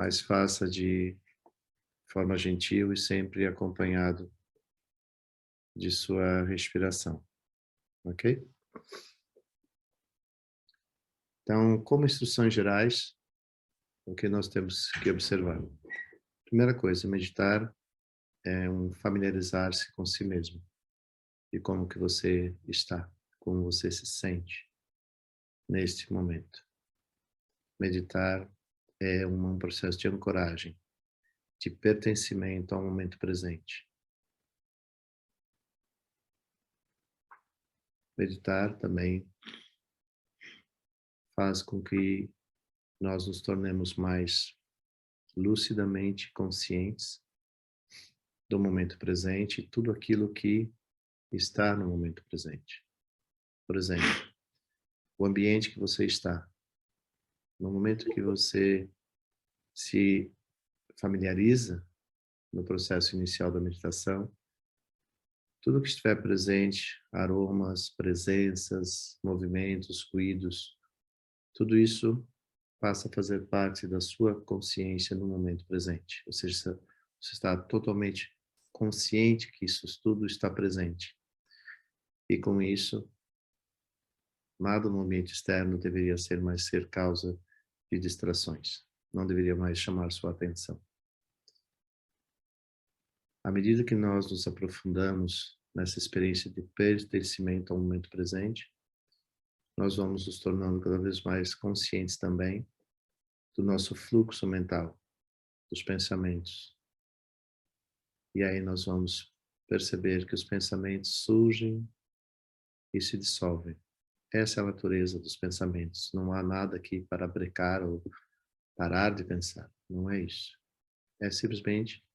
mas faça de forma gentil e sempre acompanhado de sua respiração, ok? Então, como instruções gerais, o que nós temos que observar? Primeira coisa, meditar é familiarizar-se com si mesmo e como que você está, como você se sente neste momento. Meditar é um processo de ancoragem, de pertencimento ao momento presente. Meditar também faz com que nós nos tornemos mais lucidamente conscientes do momento presente e tudo aquilo que está no momento presente. Por exemplo, o ambiente que você está. No momento que você se familiariza no processo inicial da meditação, tudo que estiver presente, aromas, presenças, movimentos, ruídos, tudo isso passa a fazer parte da sua consciência no momento presente. Ou seja, você está totalmente consciente que isso tudo está presente. E com isso, nada no ambiente externo deveria ser causa de distrações. Não deveria mais chamar sua atenção. À medida que nós nos aprofundamos nessa experiência de pertencimento ao momento presente, nós vamos nos tornando cada vez mais conscientes também do nosso fluxo mental, dos pensamentos. E aí nós vamos perceber que os pensamentos surgem e se dissolvem. Essa é a natureza dos pensamentos. Não há nada aqui para brecar ou parar de pensar. Não é isso. É simplesmente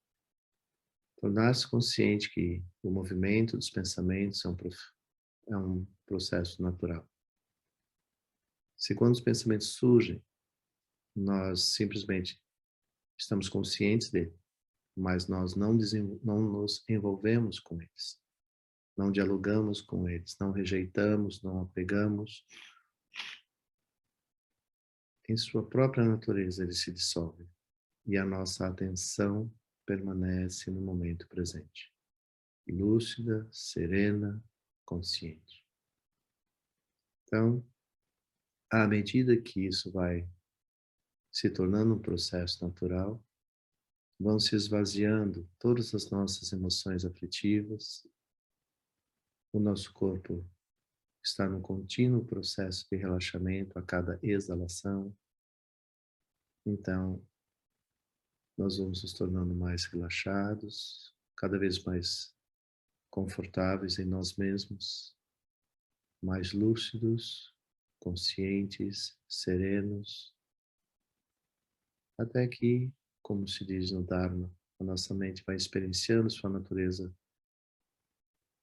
tornar-se consciente que o movimento dos pensamentos é um processo natural. Se quando os pensamentos surgem, nós simplesmente estamos conscientes dele, mas nós não nos envolvemos com eles, não dialogamos com eles, não rejeitamos, não apegamos. Em sua própria natureza ele se dissolve e a nossa atenção permanece no momento presente, lúcida, serena, consciente. Então, à medida que isso vai se tornando um processo natural, vão se esvaziando todas as nossas emoções afetivas, o nosso corpo está num contínuo processo de relaxamento a cada exalação. Então, nós vamos nos tornando mais relaxados, cada vez mais confortáveis em nós mesmos, mais lúcidos, conscientes, serenos, até que, como se diz no Dharma, a nossa mente vai experienciando sua natureza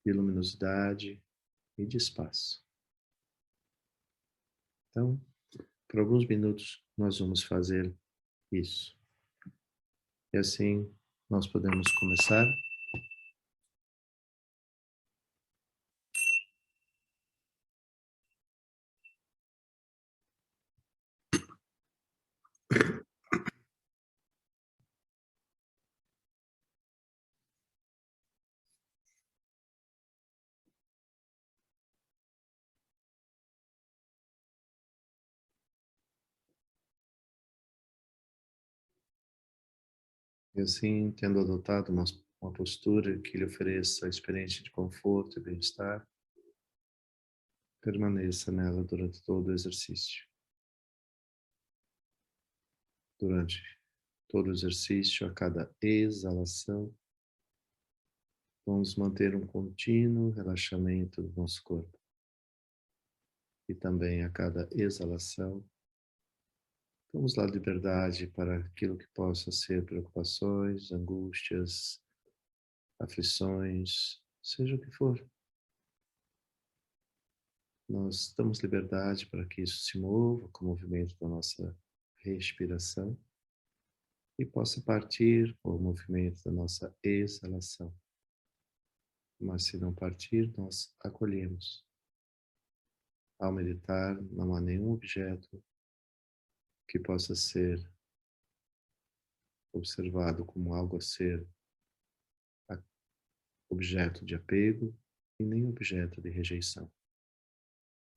de luminosidade e de espaço. Então, por alguns minutos, nós vamos fazer isso. E assim, nós podemos começar. E assim, tendo adotado uma postura que lhe ofereça a experiência de conforto e bem-estar, permaneça nela durante todo o exercício. Durante todo o exercício, a cada exalação, vamos manter um contínuo relaxamento do nosso corpo. E também a cada exalação, vamos dar liberdade para aquilo que possa ser preocupações, angústias, aflições, seja o que for. Nós damos liberdade para que isso se mova com o movimento da nossa respiração e possa partir com o movimento da nossa exalação. Mas se não partir, nós acolhemos. Ao meditar, não há nenhum objeto que possa ser observado como algo a ser objeto de apego e nem objeto de rejeição.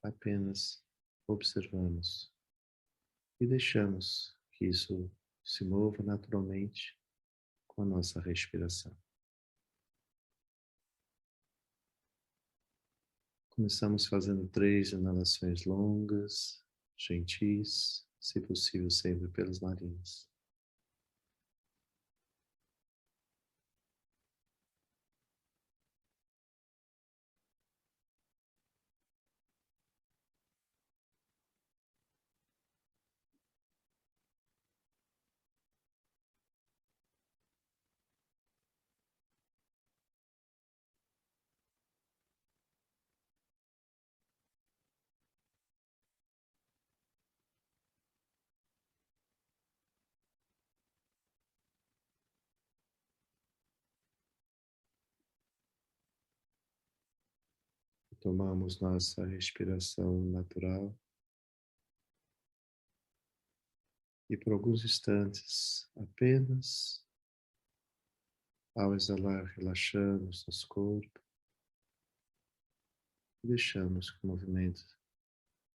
Apenas observamos e deixamos que isso se mova naturalmente com a nossa respiração. Começamos fazendo 3 inalações longas, gentis, se possível sempre pelas narinas. Tomamos nossa respiração natural e por alguns instantes, apenas ao exalar, relaxamos nosso corpo e deixamos que o movimento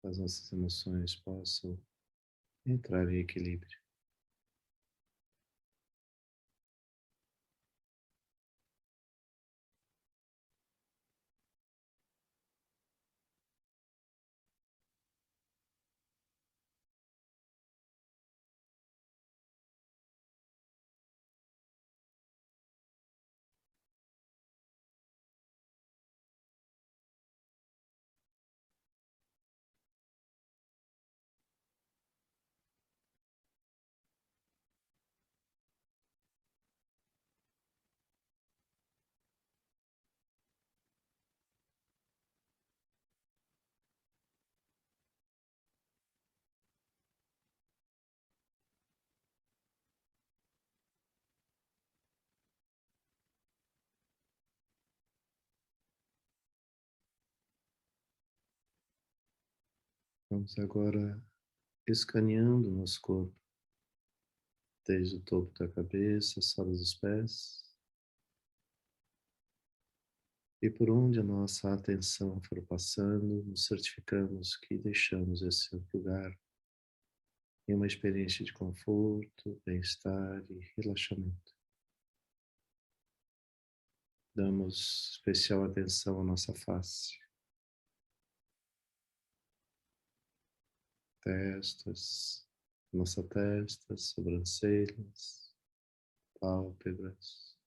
das nossas emoções possam entrar em equilíbrio. Vamos agora escaneando o nosso corpo, desde o topo da cabeça, sola dos pés, e por onde a nossa atenção for passando, nos certificamos que deixamos esse lugar em uma experiência de conforto, bem-estar e relaxamento. Damos especial atenção à nossa face, nossa testa, sobrancelhas, pálpebras,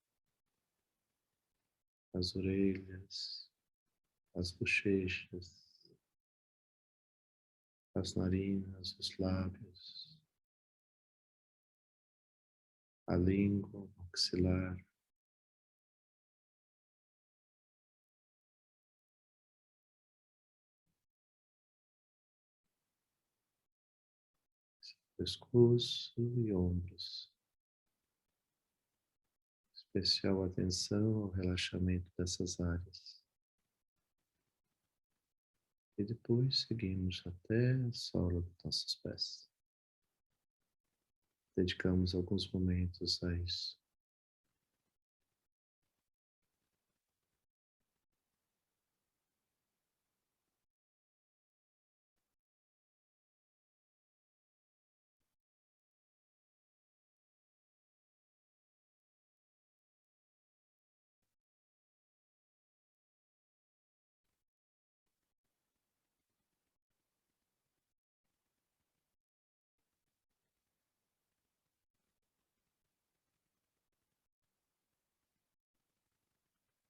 as orelhas, as bochechas, as narinas, os lábios, a língua, o maxilar, pescoço e ombros. Especial atenção ao relaxamento dessas áreas. E depois seguimos até a sola dos nossos pés. Dedicamos alguns momentos a isso.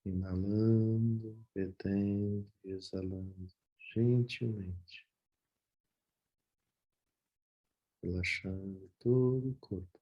Inalando, retendo e exalando gentilmente, relaxando todo o corpo.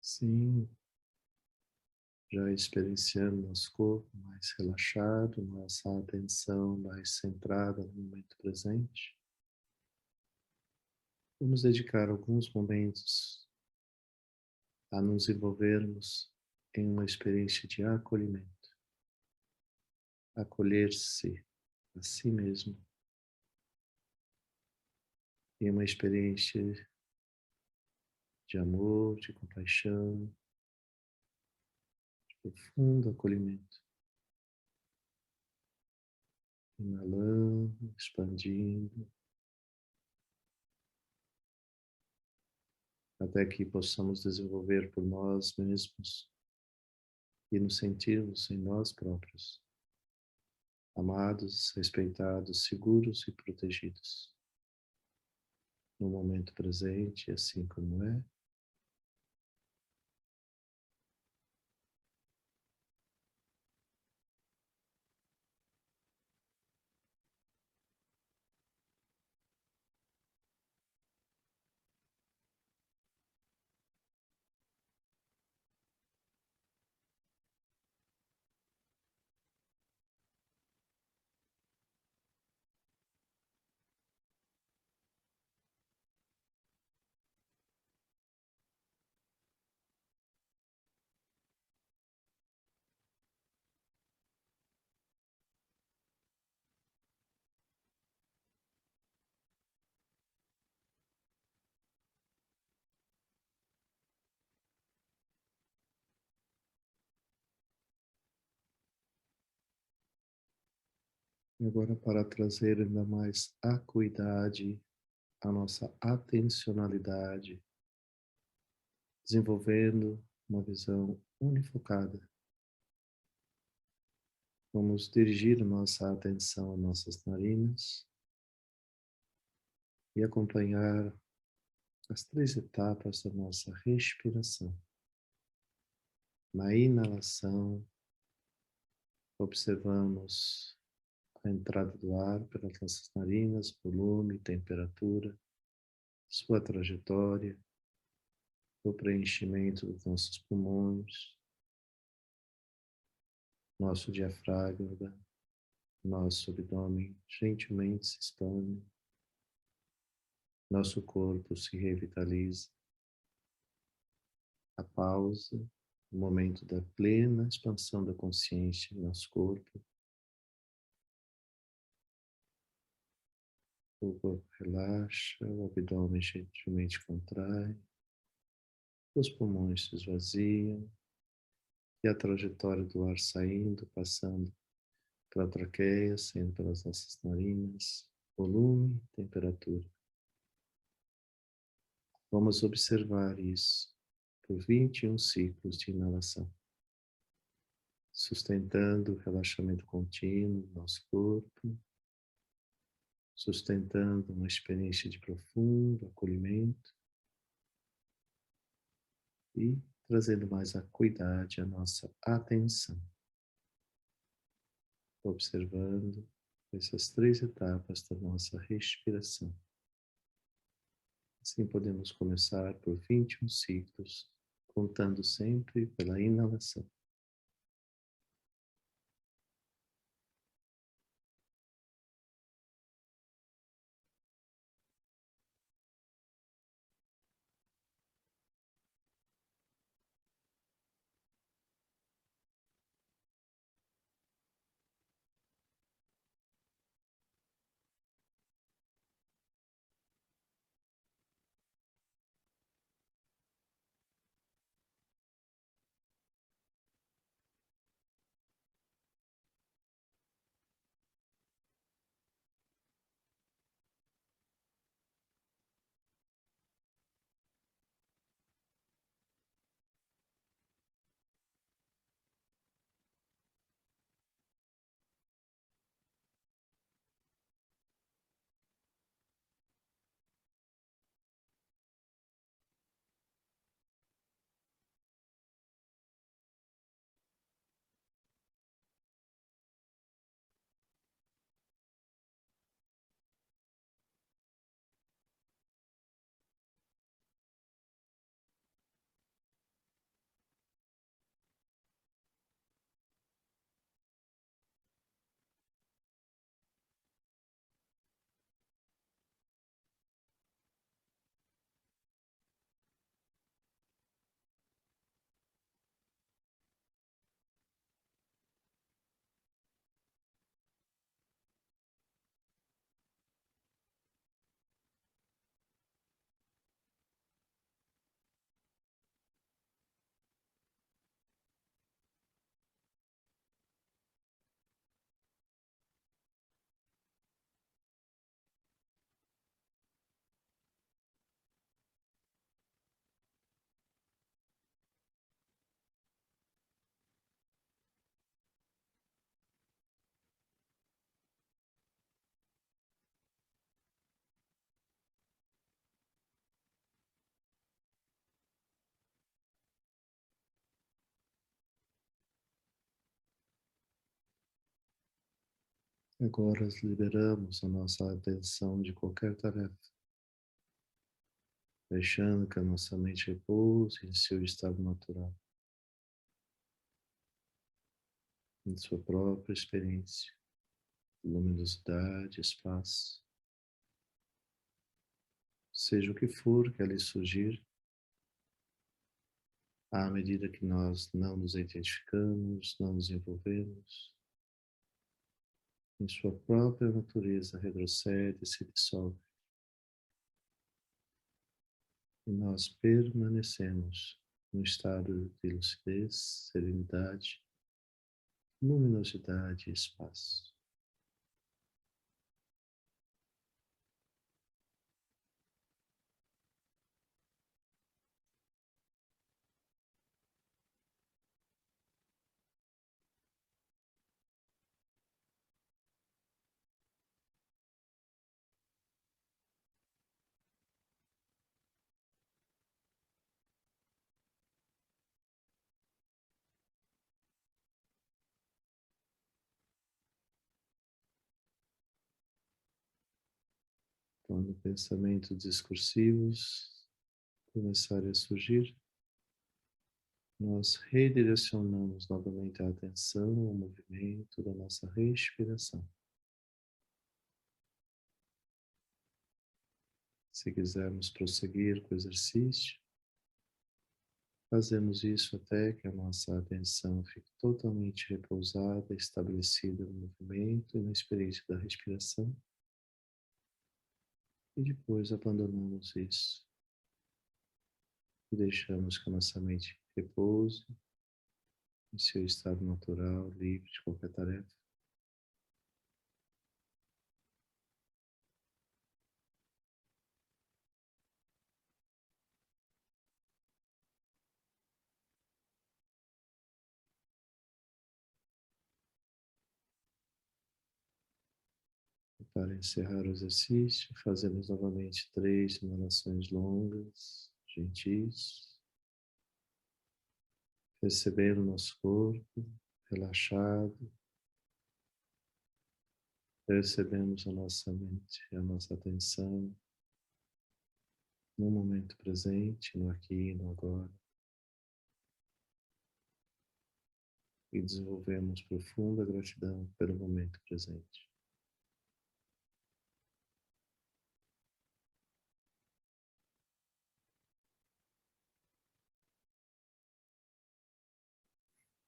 Sim, já experienciando nosso corpo mais relaxado, nossa atenção mais centrada no momento presente. Vamos dedicar alguns momentos a nos envolvermos em uma experiência de acolhimento, acolher-se a si mesmo em uma experiência de amor, de compaixão, profundo acolhimento, inalando, expandindo, até que possamos desenvolver por nós mesmos e nos sentirmos em nós próprios, amados, respeitados, seguros e protegidos, no momento presente, assim como é. E agora, para trazer ainda mais acuidade, a nossa atencionalidade, desenvolvendo uma visão unifocada. Vamos dirigir nossa atenção às nossas narinas e acompanhar as 3 etapas da nossa respiração. Na inalação, observamos a entrada do ar pelas nossas narinas, volume, temperatura, sua trajetória, o preenchimento dos nossos pulmões, nosso diafragma, nosso abdômen gentilmente se expande, nosso corpo se revitaliza. A pausa, o momento da plena expansão da consciência em nosso corpo. O corpo relaxa, o abdômen gentilmente contrai, os pulmões se esvaziam e a trajetória do ar saindo, passando pela traqueia, saindo pelas nossas narinas, volume, temperatura. Vamos observar isso por 21 ciclos de inalação, sustentando o relaxamento contínuo do nosso corpo, sustentando uma experiência de profundo acolhimento e trazendo mais acuidade à nossa atenção, observando essas 3 etapas da nossa respiração. Assim podemos começar por 21 ciclos, contando sempre pela inalação. Agora liberamos a nossa atenção de qualquer tarefa, deixando que a nossa mente repouse em seu estado natural, em sua própria experiência, luminosidade, espaço, seja o que for que ali surgir, à medida que nós não nos identificamos, não nos envolvemos, em sua própria natureza retrocede e se dissolve. E nós permanecemos no estado de lucidez, serenidade, luminosidade e espaço. Quando pensamentos discursivos começarem a surgir, nós redirecionamos novamente a atenção ao movimento da nossa respiração. Se quisermos prosseguir com o exercício, fazemos isso até que a nossa atenção fique totalmente repousada, estabelecida no movimento e na experiência da respiração. E depois abandonamos isso e deixamos que a nossa mente repouse em seu estado natural, livre de qualquer tarefa. Para encerrar o exercício, fazemos novamente 3 inalações longas, gentis, percebendo o nosso corpo relaxado, percebemos a nossa mente e a nossa atenção no momento presente, no aqui e no agora, e desenvolvemos profunda gratidão pelo momento presente.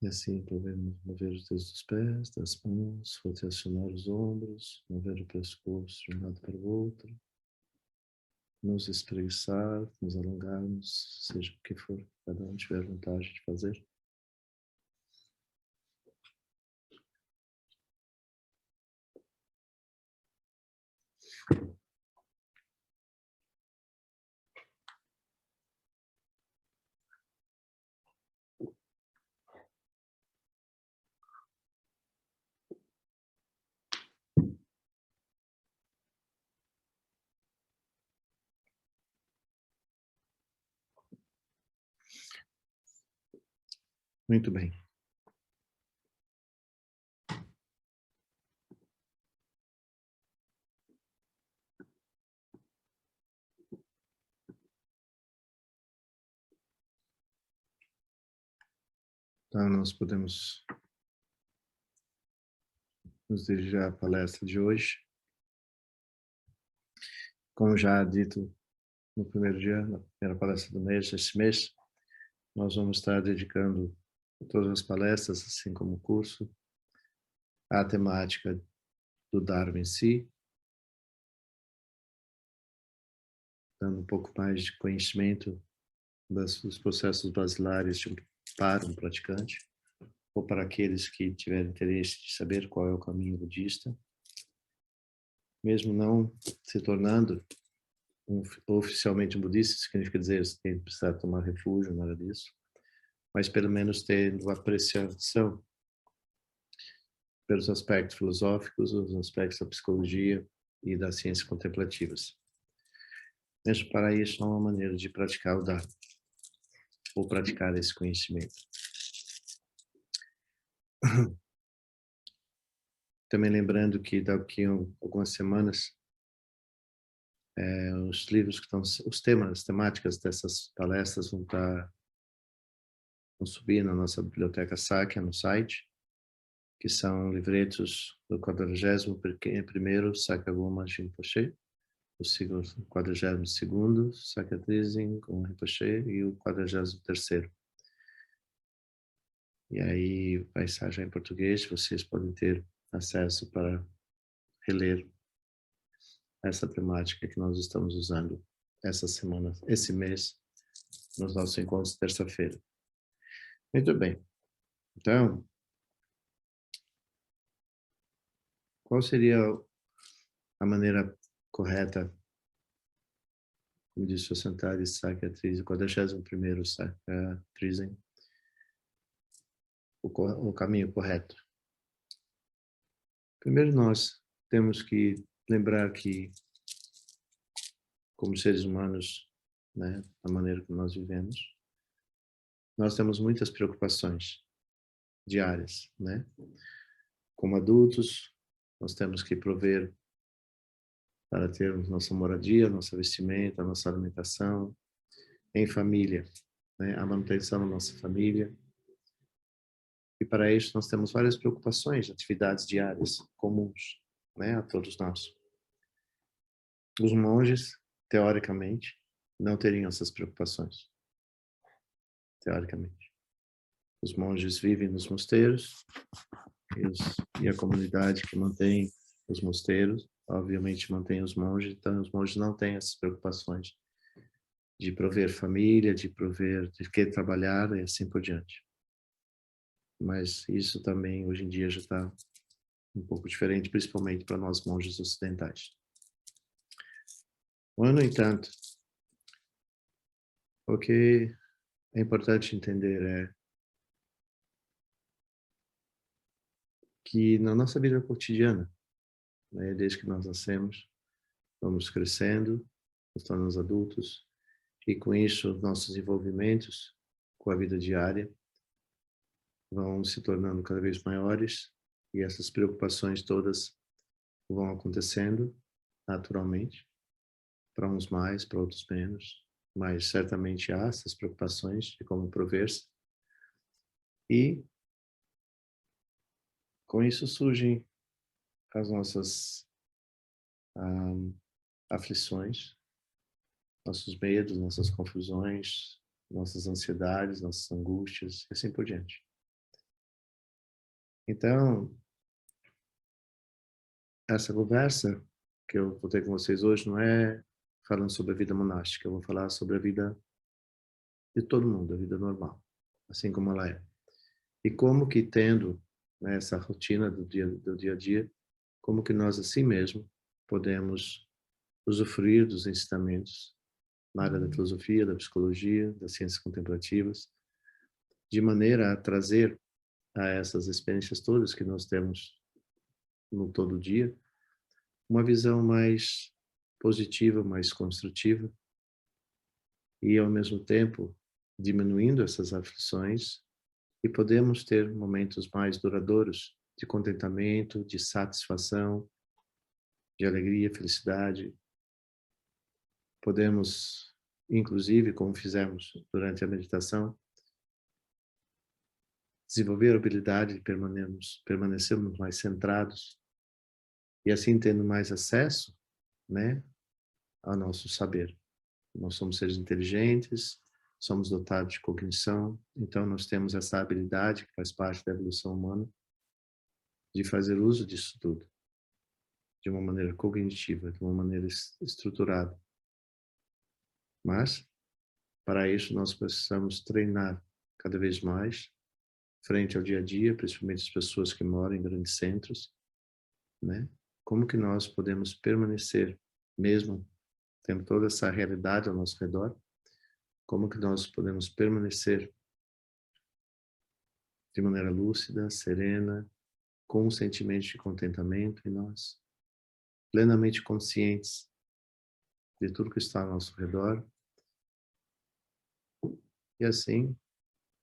E assim podemos mover os dedos dos pés, das mãos, rotacionar os ombros, mover o pescoço de um lado para o outro, nos espreguiçar, nos alongarmos, seja o que for, cada um tiver vontade de fazer. Muito bem. Então, nós podemos nos dirigir à palestra de hoje. Como já dito no primeiro dia, na primeira palestra do mês, esse mês, nós vamos estar dedicando todas as palestras, assim como o curso, à temática do Dharma em si, dando um pouco mais de conhecimento dos processos basilares para um praticante, ou para aqueles que tiverem interesse de saber qual é o caminho budista, mesmo não se tornando oficialmente um budista, significa dizer que precisar tomar refúgio, nada disso, mas pelo menos tendo apreciação pelos aspectos filosóficos, os aspectos da psicologia e das ciências contemplativas. Mesmo para isso, há uma maneira de praticar o Dharma, ou praticar esse conhecimento. Também lembrando que daqui a algumas semanas, os livros que estão, os temas, as temáticas dessas palestras vão subir na nossa biblioteca Sakya, no site, que são livretos do 41º Sakyagama Rinpoche, o 42º Sakya Trizin com Rinpoche e o 43º. E aí vai estar já em português, vocês podem ter acesso para reler essa temática que nós estamos usando essa semana, esse mês, nos nossos encontros de terça-feira. Muito bem. Então, qual seria a maneira correta, como disse o Santari Sakya Trizin, 41º Sakya Trizin, o caminho correto? Primeiro nós temos que lembrar que, como seres humanos, né, da maneira que nós vivemos, nós temos muitas preocupações diárias, né? Como adultos, nós temos que prover para termos nossa moradia, nossa vestimenta, nossa alimentação. Em família, né, a manutenção da nossa família. E para isso nós temos várias preocupações, atividades diárias comuns, né, a todos nós. Os monges, teoricamente, não teriam essas preocupações. Teoricamente. Os monges vivem nos mosteiros e a comunidade que mantém os mosteiros, obviamente mantém os monges, então os monges não têm essas preocupações de prover família, de que trabalhar e assim por diante. Mas isso também hoje em dia já está um pouco diferente, principalmente para nós monges ocidentais. No entanto, o que é importante entender é que na nossa vida cotidiana, né, desde que nós nascemos, vamos crescendo, nos tornamos adultos, e com isso os nossos envolvimentos com a vida diária vão se tornando cada vez maiores, e essas preocupações todas vão acontecendo naturalmente, para uns mais, para outros menos, mas certamente há essas preocupações de como prover-se. E com isso surgem as nossas aflições, nossos medos, nossas confusões, nossas ansiedades, nossas angústias, e assim por diante. Então, essa conversa que eu vou ter com vocês hoje não é falando sobre a vida monástica, eu vou falar sobre a vida de todo mundo, a vida normal, assim como ela é. E como que tendo, né, essa rotina do dia a dia, como que nós assim mesmo podemos usufruir dos ensinamentos na área da filosofia, da psicologia, das ciências contemplativas, de maneira a trazer a essas experiências todas que nós temos no todo dia, uma visão mais positiva, mais construtiva, e ao mesmo tempo diminuindo essas aflições, e podemos ter momentos mais duradouros de contentamento, de satisfação, de alegria, felicidade. Podemos, inclusive, como fizemos durante a meditação, desenvolver a habilidade de permanecermos mais centrados e assim tendo mais acesso, né, ao nosso saber. Nós somos seres inteligentes, somos dotados de cognição, então nós temos essa habilidade que faz parte da evolução humana de fazer uso disso tudo de uma maneira cognitiva, de uma maneira estruturada. Mas, para isso, nós precisamos treinar cada vez mais, frente ao dia a dia, principalmente as pessoas que moram em grandes centros, né? Como que nós podemos permanecer, mesmo tendo toda essa realidade ao nosso redor, como que nós podemos permanecer de maneira lúcida, serena, com um sentimento de contentamento em nós, plenamente conscientes de tudo que está ao nosso redor, e assim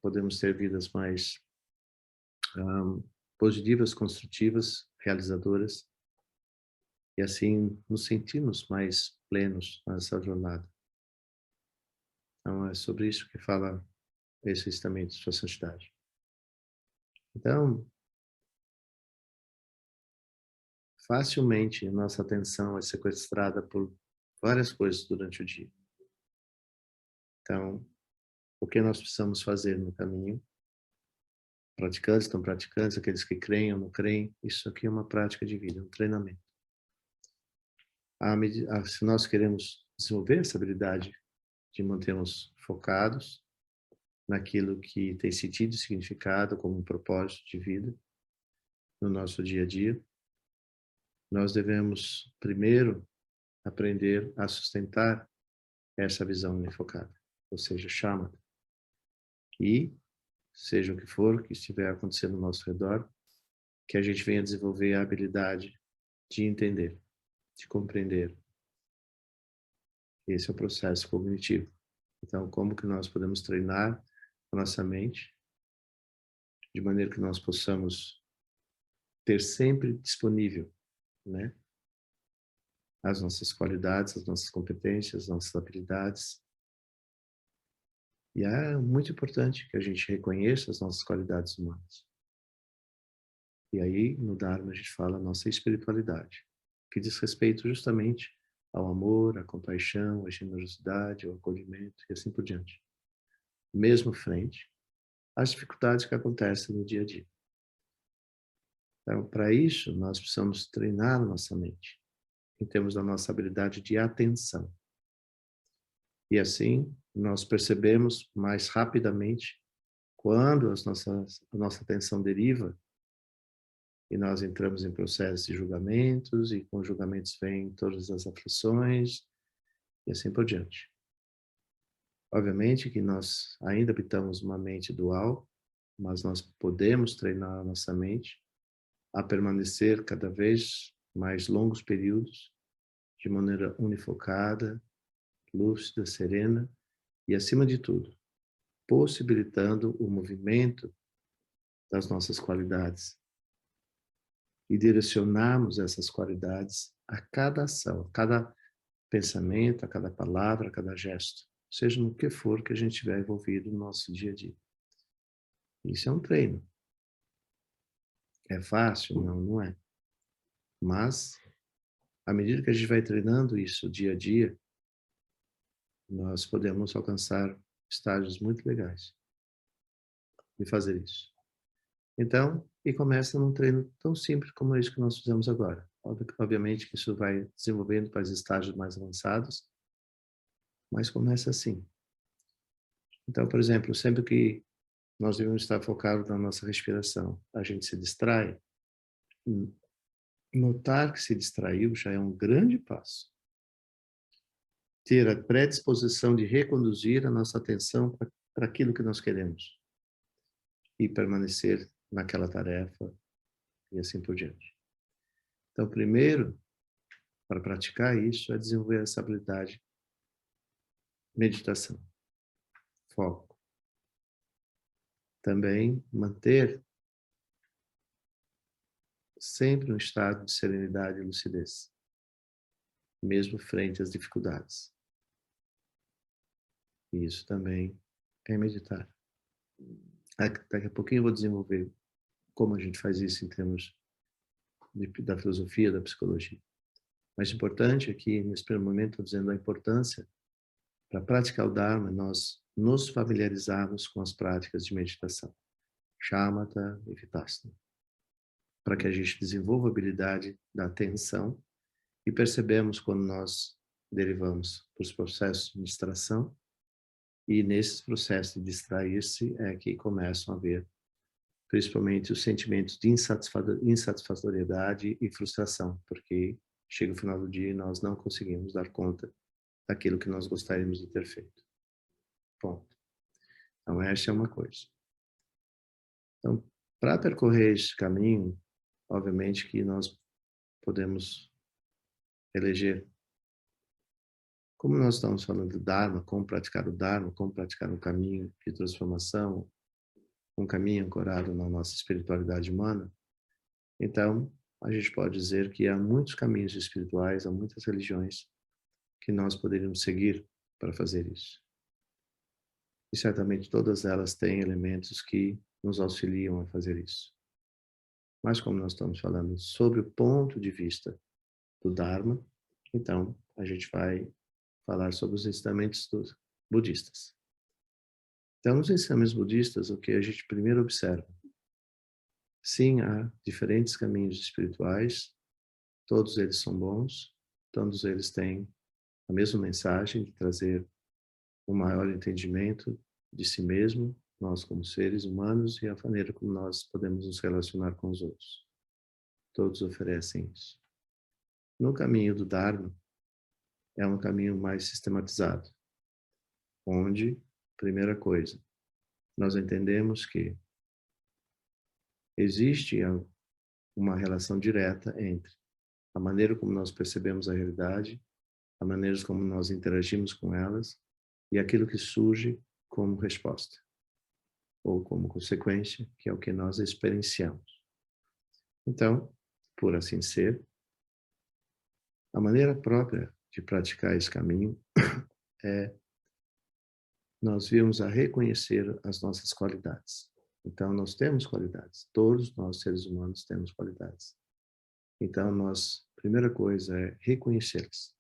podemos ter vidas mais positivas, construtivas, realizadoras, e assim nos sentirmos mais plenos nessa jornada. Então é sobre isso que fala esse ensinamento de sua santidade. Então, facilmente a nossa atenção é sequestrada por várias coisas durante o dia. Então, o que nós precisamos fazer no caminho? Praticantes, não praticantes, aqueles que creem ou não creem, isso aqui é uma prática de vida, um treinamento. Se nós queremos desenvolver essa habilidade de mantermos focados naquilo que tem sentido e significado como um propósito de vida no nosso dia a dia, nós devemos primeiro aprender a sustentar essa visão unifocada, ou seja, shamatha. E, seja o que for que estiver acontecendo ao nosso redor, que a gente venha desenvolver a habilidade de entender, de compreender. Esse é o processo cognitivo. Então, como que nós podemos treinar a nossa mente de maneira que nós possamos ter sempre disponível, né, as nossas qualidades, as nossas competências, as nossas habilidades. E é muito importante que a gente reconheça as nossas qualidades humanas. E aí, no Dharma, a gente fala a nossa espiritualidade, que diz respeito justamente ao amor, à compaixão, à generosidade, ao acolhimento e assim por diante. Mesmo frente às dificuldades que acontecem no dia a dia. Então, para isso, nós precisamos treinar a nossa mente, em termos da nossa habilidade de atenção. E assim, nós percebemos mais rapidamente quando a nossa atenção deriva e nós entramos em processos de julgamentos, e com julgamentos vêm todas as aflições, e assim por diante. Obviamente que nós ainda habitamos uma mente dual, mas nós podemos treinar a nossa mente a permanecer cada vez mais longos períodos, de maneira unifocada, lúcida, serena, e acima de tudo, possibilitando o movimento das nossas qualidades e direcionarmos essas qualidades a cada ação, a cada pensamento, a cada palavra, a cada gesto, seja no que for que a gente estiver envolvido no nosso dia a dia. Isso é um treino. É fácil? Não, não é. Mas, à medida que a gente vai treinando isso dia a dia, nós podemos alcançar estágios muito legais de fazer isso. Então, e começa num treino tão simples como isso que nós fizemos agora. Obviamente que isso vai desenvolvendo para os estágios mais avançados, mas começa assim. Então, por exemplo, sempre que nós devemos estar focados na nossa respiração, a gente se distrai, notar que se distraiu já é um grande passo. Ter a predisposição de reconduzir a nossa atenção para aquilo que nós queremos e permanecer naquela tarefa e assim por diante. Então, primeiro, para praticar isso, é desenvolver essa habilidade, meditação, foco. Também manter sempre um estado de serenidade e lucidez, mesmo frente às dificuldades. E isso também é meditar. Daqui a pouquinho eu vou desenvolver como a gente faz isso em termos da filosofia, da psicologia. Mas o importante aqui, nesse primeiro momento, estou dizendo a importância para praticar o Dharma, nós nos familiarizarmos com as práticas de meditação, shamatha e vipassana, para que a gente desenvolva a habilidade da atenção e percebemos quando nós derivamos para os processos de distração, e nesses processos de distrair-se é que começam a haver principalmente os sentimentos de insatisfatoriedade e frustração, porque chega o final do dia e nós não conseguimos dar conta daquilo que nós gostaríamos de ter feito. Ponto. Então, essa é uma coisa. Então, para percorrer esse caminho, obviamente que nós podemos eleger, como nós estamos falando do Dharma, como praticar o Dharma, como praticar um caminho de transformação, um caminho ancorado na nossa espiritualidade humana, Então, a gente pode dizer que há muitos caminhos espirituais, há muitas religiões que nós poderíamos seguir para fazer isso. E certamente todas elas têm elementos que nos auxiliam a fazer isso. Mas como nós estamos falando sobre o ponto de vista do Dharma, então a gente vai falar sobre os ensinamentos dos budistas. Então, nos ensinamentos budistas, o que a gente primeiro observa? Sim, há diferentes caminhos espirituais, todos eles são bons, todos eles têm a mesma mensagem de trazer um maior entendimento de si mesmo, nós como seres humanos, e a maneira como nós podemos nos relacionar com os outros. Todos oferecem isso. No caminho do Dharma, é um caminho mais sistematizado, onde, primeira coisa, nós entendemos que existe uma relação direta entre a maneira como nós percebemos a realidade, a maneira como nós interagimos com elas e aquilo que surge como resposta ou como consequência, que é o que nós experienciamos. Então, por assim ser, a maneira própria de praticar esse caminho é nós virmos a reconhecer as nossas qualidades. Então, nós temos qualidades. Todos nós, seres humanos, temos qualidades. Então, primeira coisa é reconhecê-las.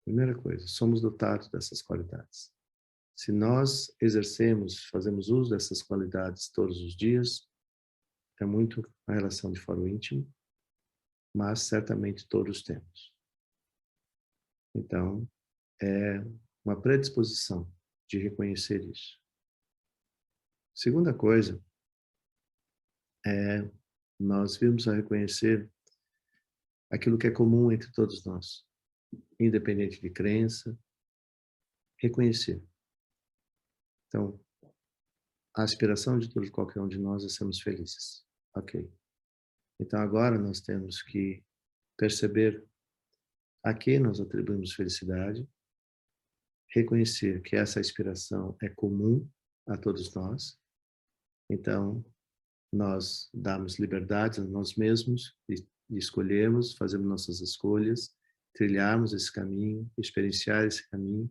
Primeira coisa, somos dotados dessas qualidades. Se nós exercemos, fazemos uso dessas qualidades todos os dias, é muito a relação de foro íntimo, mas certamente todos temos. Então, é uma predisposição de reconhecer isso. Segunda coisa é nós vimos a reconhecer aquilo que é comum entre todos nós, independente de crença, reconhecer. Então, a aspiração de todo qualquer um de nós é sermos felizes. Ok. Então, agora nós temos que perceber a que nós atribuímos felicidade, reconhecer que essa aspiração é comum a todos nós. Então, nós damos liberdade a nós mesmos de escolhermos, fazermos nossas escolhas, trilharmos esse caminho, experienciar esse caminho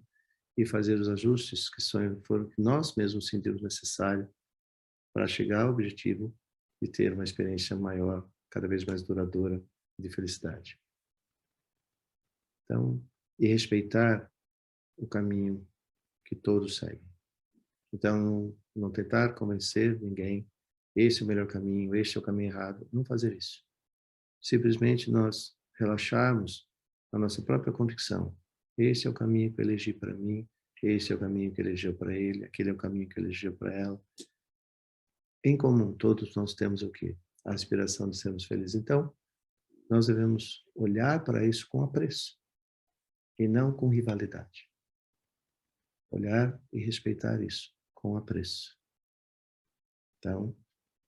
e fazer os ajustes que foram que nós mesmos sentimos necessário para chegar ao objetivo de ter uma experiência maior, cada vez mais duradoura de felicidade. Então, e respeitar o caminho que todos seguem. Então, não tentar convencer ninguém, esse é o melhor caminho, este é o caminho errado, não fazer isso. Simplesmente nós relaxarmos a nossa própria convicção. Esse é o caminho que eu elegi para mim, esse é o caminho que elegeu para ele, aquele é o caminho que elegeu para ela. Em comum, todos nós temos o quê? A aspiração de sermos felizes. Então, nós devemos olhar para isso com apreço e não com rivalidade. Olhar e respeitar isso com apreço. Então,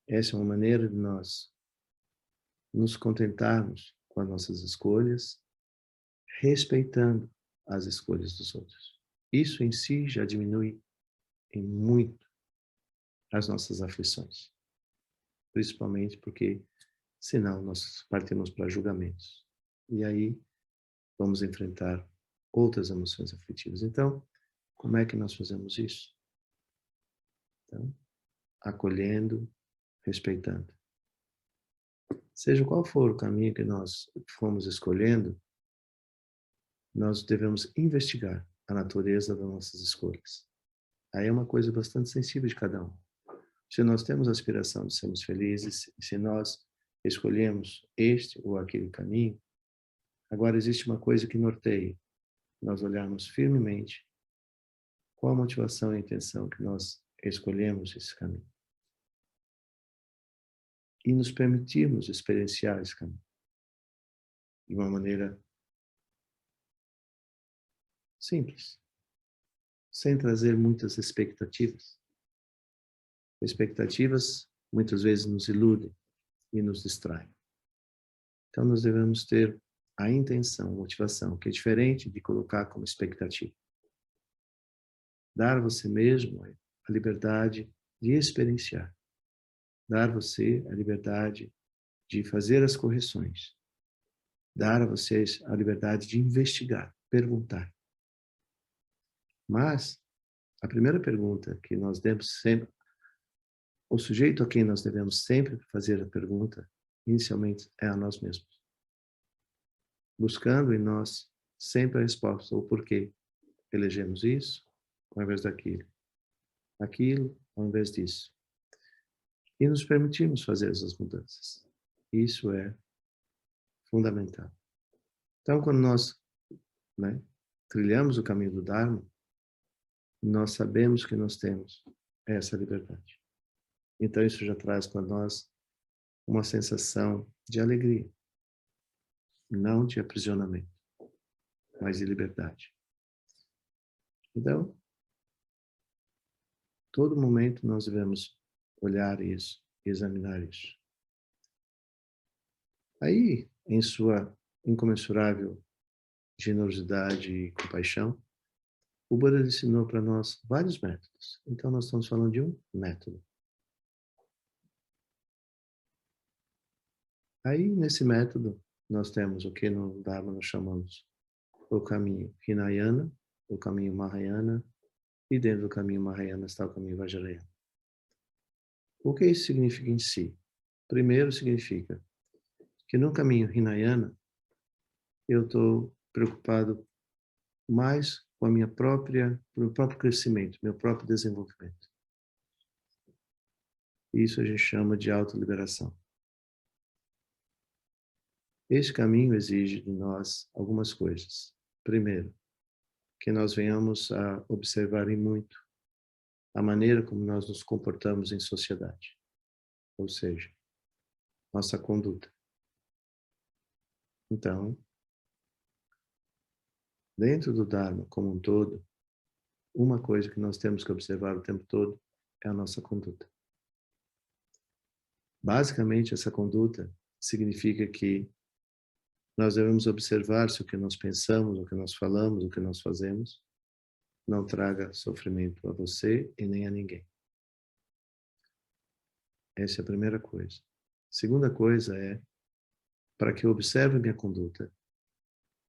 essa é uma maneira de nós nos contentarmos com as nossas escolhas, respeitando as escolhas dos outros. Isso em si já diminui em muito as nossas aflições. Principalmente porque, senão, nós partimos para julgamentos. E aí, vamos enfrentar outras emoções aflitivas. Então, como é que nós fazemos isso? Então, acolhendo, respeitando. Seja qual for o caminho que nós fomos escolhendo, nós devemos investigar a natureza das nossas escolhas. Aí é uma coisa bastante sensível de cada um. Se nós temos a aspiração de sermos felizes, e se nós escolhemos este ou aquele caminho, agora existe uma coisa que norteia. Nós olharmos firmemente qual a motivação e a intenção que nós escolhemos esse caminho. E nos permitirmos experienciar esse caminho de uma maneira simples, sem trazer muitas expectativas. Expectativas muitas vezes nos iludem e nos distraem. Então nós devemos ter a intenção, a motivação, que é diferente de colocar como expectativa. Dar a você mesmo a liberdade de experienciar. dar a você a liberdade de fazer as correções, dar a vocês a liberdade de investigar, perguntar. Mas a primeira pergunta que nós devemos sempre, o sujeito a quem nós devemos sempre fazer a pergunta, inicialmente, é a nós mesmos. Buscando em nós sempre a resposta, o porquê elegemos isso ao invés daquilo, aquilo ao invés disso. E nos permitirmos fazer essas mudanças. Isso é fundamental. Então, quando nós, né, trilhamos o caminho do Dharma, nós sabemos que nós temos essa liberdade. Então, isso já traz para nós uma sensação de alegria, não de aprisionamento, mas de liberdade. Então, todo momento nós devemos olhar isso, examinar isso. Aí, em sua incomensurável generosidade e compaixão, o Buda ensinou para nós vários métodos. Então, nós estamos falando de um método. Aí, nesse método, nós temos o que no Dharma nós chamamos o caminho Hinayana, o caminho Mahayana, e dentro do caminho Mahayana está o caminho Vajrayana. O que isso significa em si? Primeiro, significa que no caminho Hinayana, eu estou preocupado mais com a minha própria, com o meu próprio crescimento, meu próprio desenvolvimento. Isso a gente chama de autoliberação. Este caminho exige de nós algumas coisas. Primeiro, que nós venhamos a observar em muito a maneira como nós nos comportamos em sociedade. Ou seja, nossa conduta. Então, dentro do Dharma como um todo, uma coisa que nós temos que observar o tempo todo é a nossa conduta. Basicamente, essa conduta significa que nós devemos observar se o que nós pensamos, o que nós falamos, o que nós fazemos, não traga sofrimento a você e nem a ninguém. Essa é a primeira coisa. Segunda coisa é, para que eu observe minha conduta,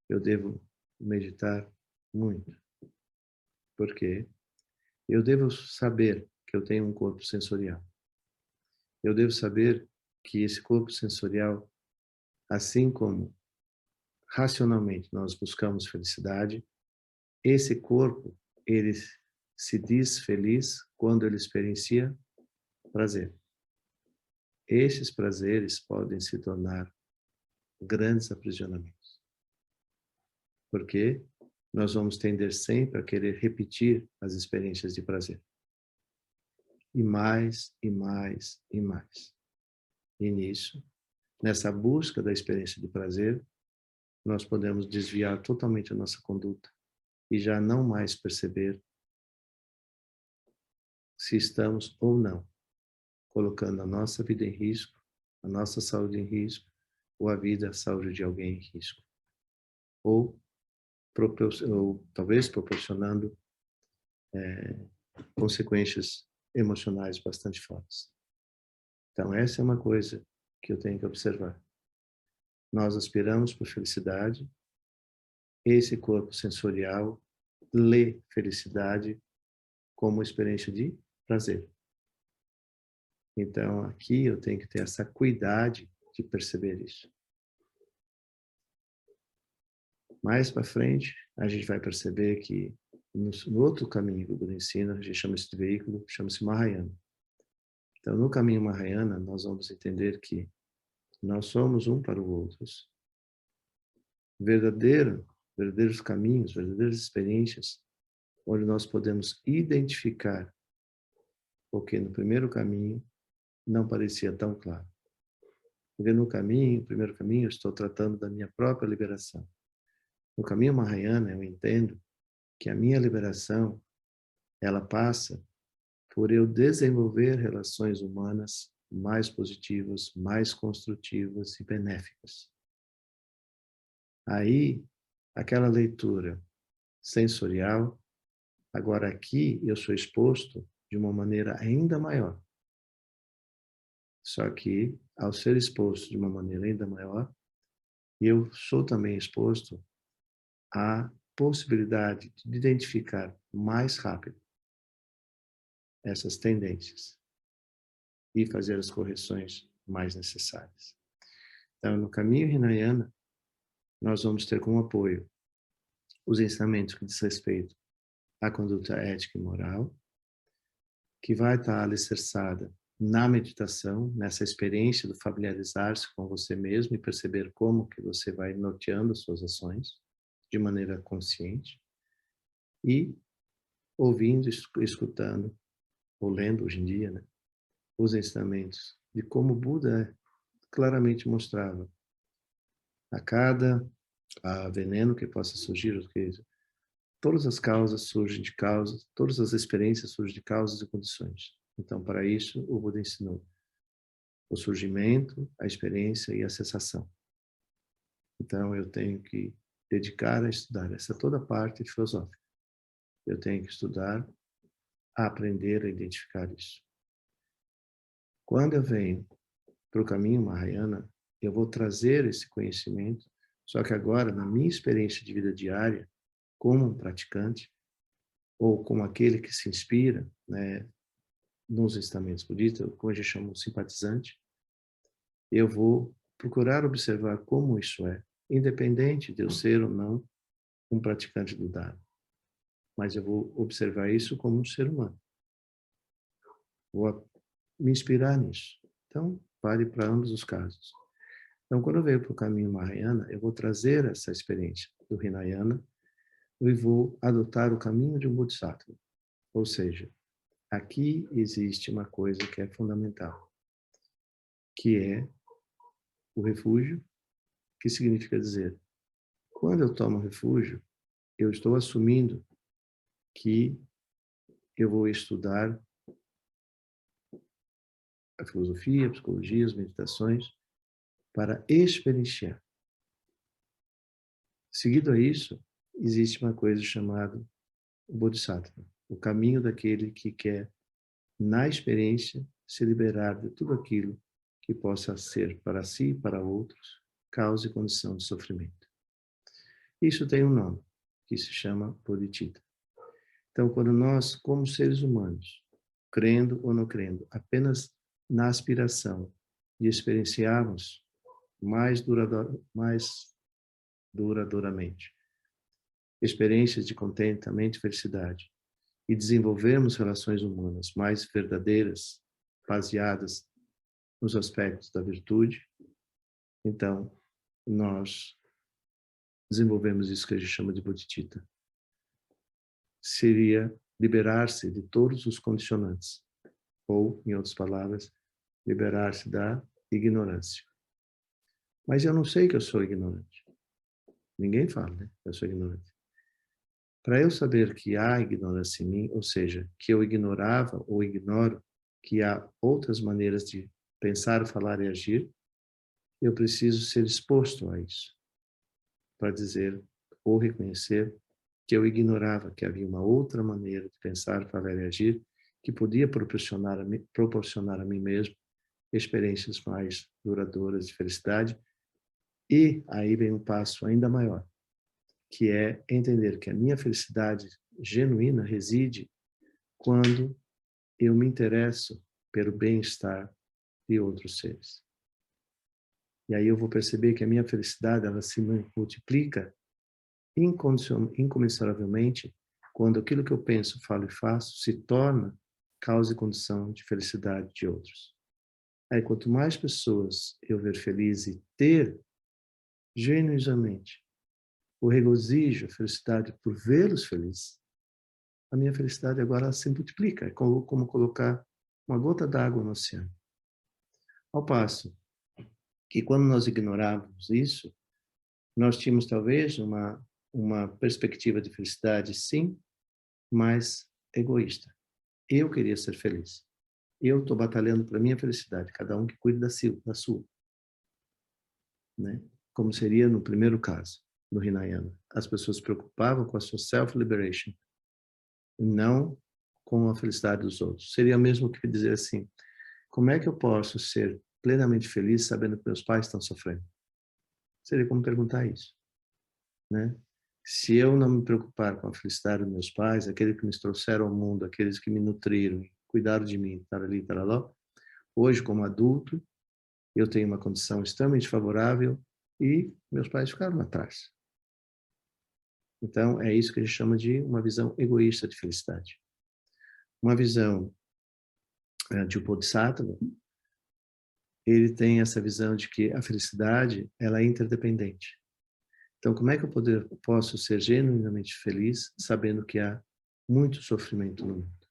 eu devo meditar muito. Por quê? Eu devo saber que eu tenho um corpo sensorial. Eu devo saber que esse corpo sensorial, assim como racionalmente nós buscamos felicidade, esse corpo, ele se diz feliz quando ele experiencia prazer. Esses prazeres podem se tornar grandes aprisionamentos. Porque nós vamos tender sempre a querer repetir as experiências de prazer. E mais, e mais, e mais. E nisso, nessa busca da experiência de prazer, nós podemos desviar totalmente a nossa conduta e já não mais perceber se estamos ou não colocando a nossa vida em risco, a nossa saúde em risco, ou a vida, a saúde de alguém em risco. Ou talvez proporcionando consequências emocionais bastante fortes. Então, essa é uma coisa que eu tenho que observar. Nós aspiramos por felicidade, esse corpo sensorial lê felicidade como experiência de prazer. Então, aqui eu tenho que ter essa cuidade de perceber isso. Mais para frente, a gente vai perceber que no outro caminho que o Buda ensina, a gente chama esse veículo, chama-se Mahayana. Então, no caminho Mahayana, nós vamos entender que nós somos um para o outro. Verdadeiros caminhos, verdadeiras experiências, onde nós podemos identificar o que no primeiro caminho não parecia tão claro. Porque no primeiro caminho, eu estou tratando da minha própria liberação. No caminho Mahayana, eu entendo que a minha liberação, ela passa por eu desenvolver relações humanas mais positivas, mais construtivas e benéficas. Aí, aquela leitura sensorial, agora aqui eu sou exposto de uma maneira ainda maior Só que, ao ser exposto de uma maneira ainda maior, eu sou também exposto à possibilidade de identificar mais rápido essas tendências e fazer as correções mais necessárias. Então, no caminho Hinayana, nós vamos ter como apoio os ensinamentos que diz respeito à conduta ética e moral, que vai estar alicerçada na meditação, nessa experiência do familiarizar-se com você mesmo e perceber como que você vai norteando as suas ações de maneira consciente, e ouvindo, escutando, ou lendo hoje em dia, né, os ensinamentos de como Buda claramente mostrava a cada veneno que possa surgir, que todas as causas surgem de causas, todas as experiências surgem de causas e condições. Então, para isso, o Buda ensinou o surgimento, a experiência e a cessação. Então, eu tenho que dedicar a estudar essa toda parte filosófica. Eu tenho que estudar, a aprender a identificar isso. Quando eu venho para o caminho Mahayana, eu vou trazer esse conhecimento, só que agora, na minha experiência de vida diária, como um praticante, ou como aquele que se inspira, né, nos ensinamentos budistas, como a gente chama, um simpatizante, eu vou procurar observar como isso é, independente de eu ser ou não um praticante do Dharma. Mas eu vou observar isso como um ser humano. Vou me inspirar nisso. Então, vale para ambos os casos. Então, quando eu venho para o caminho Mahayana, eu vou trazer essa experiência do Hinayana e vou adotar o caminho de um Bodhisattva. Ou seja, aqui existe uma coisa que é fundamental, que é o refúgio, que significa dizer, quando eu tomo refúgio, eu estou assumindo que eu vou estudar a filosofia, a psicologia, as meditações, para experienciar. Seguido a isso, existe uma coisa chamada o Bodhisattva, o caminho daquele que quer, na experiência, se liberar de tudo aquilo que possa ser para si e para outros, causa e condição de sofrimento. Isso tem um nome, que se chama Bodhicitta. Então, quando nós, como seres humanos, crendo ou não crendo, apenas na aspiração de experienciarmos mais duradouramente experiências de contentamento e felicidade, e desenvolvermos relações humanas mais verdadeiras, baseadas nos aspectos da virtude, então nós desenvolvemos isso que a gente chama de bodhicitta. Seria liberar-se de todos os condicionantes, ou, em outras palavras, liberar-se da ignorância. Mas eu não sei que eu sou ignorante. Ninguém fala, né? Eu sou ignorante. Para eu saber que há ignorância em mim, ou seja, que eu ignorava ou ignoro que há outras maneiras de pensar, falar e agir, eu preciso ser exposto a isso, para dizer ou reconhecer que eu ignorava que havia uma outra maneira de pensar, falar e agir que podia proporcionar a mim mesmo experiências mais duradouras de felicidade. E aí vem um passo ainda maior, que é entender que a minha felicidade genuína reside quando eu me interesso pelo bem-estar de outros seres. E aí eu vou perceber que a minha felicidade ela se multiplica incomensuravelmente quando aquilo que eu penso, falo e faço se torna causa e condição de felicidade de outros. Aí quanto mais pessoas eu ver felizes e ter genuinamente o regozijo, a felicidade por vê-los felizes, a minha felicidade agora se multiplica. É como colocar uma gota d'água no oceano. Ao passo que quando nós ignorávamos isso, nós tínhamos talvez uma perspectiva de felicidade, sim, mas egoísta. Eu queria ser feliz. Eu estou batalhando para a minha felicidade, cada um que cuide da sua. Né? Como seria no primeiro caso, no Hinayana. As pessoas se preocupavam com a sua self-liberation, não com a felicidade dos outros. Seria mesmo que dizer assim, como é que eu posso ser plenamente feliz sabendo que meus pais estão sofrendo? Seria como perguntar isso, né? Se eu não me preocupar com a felicidade dos meus pais, aqueles que me trouxeram ao mundo, aqueles que me nutriram, cuidaram de mim, tarali, taraló, hoje, como adulto, eu tenho uma condição extremamente favorável e meus pais ficaram atrás. Então, é isso que a gente chama de uma visão egoísta de felicidade. Uma visão de um Bodhisattva, ele tem essa visão de que a felicidade, ela é interdependente. Então, como é que eu posso ser genuinamente feliz sabendo que há muito sofrimento no mundo?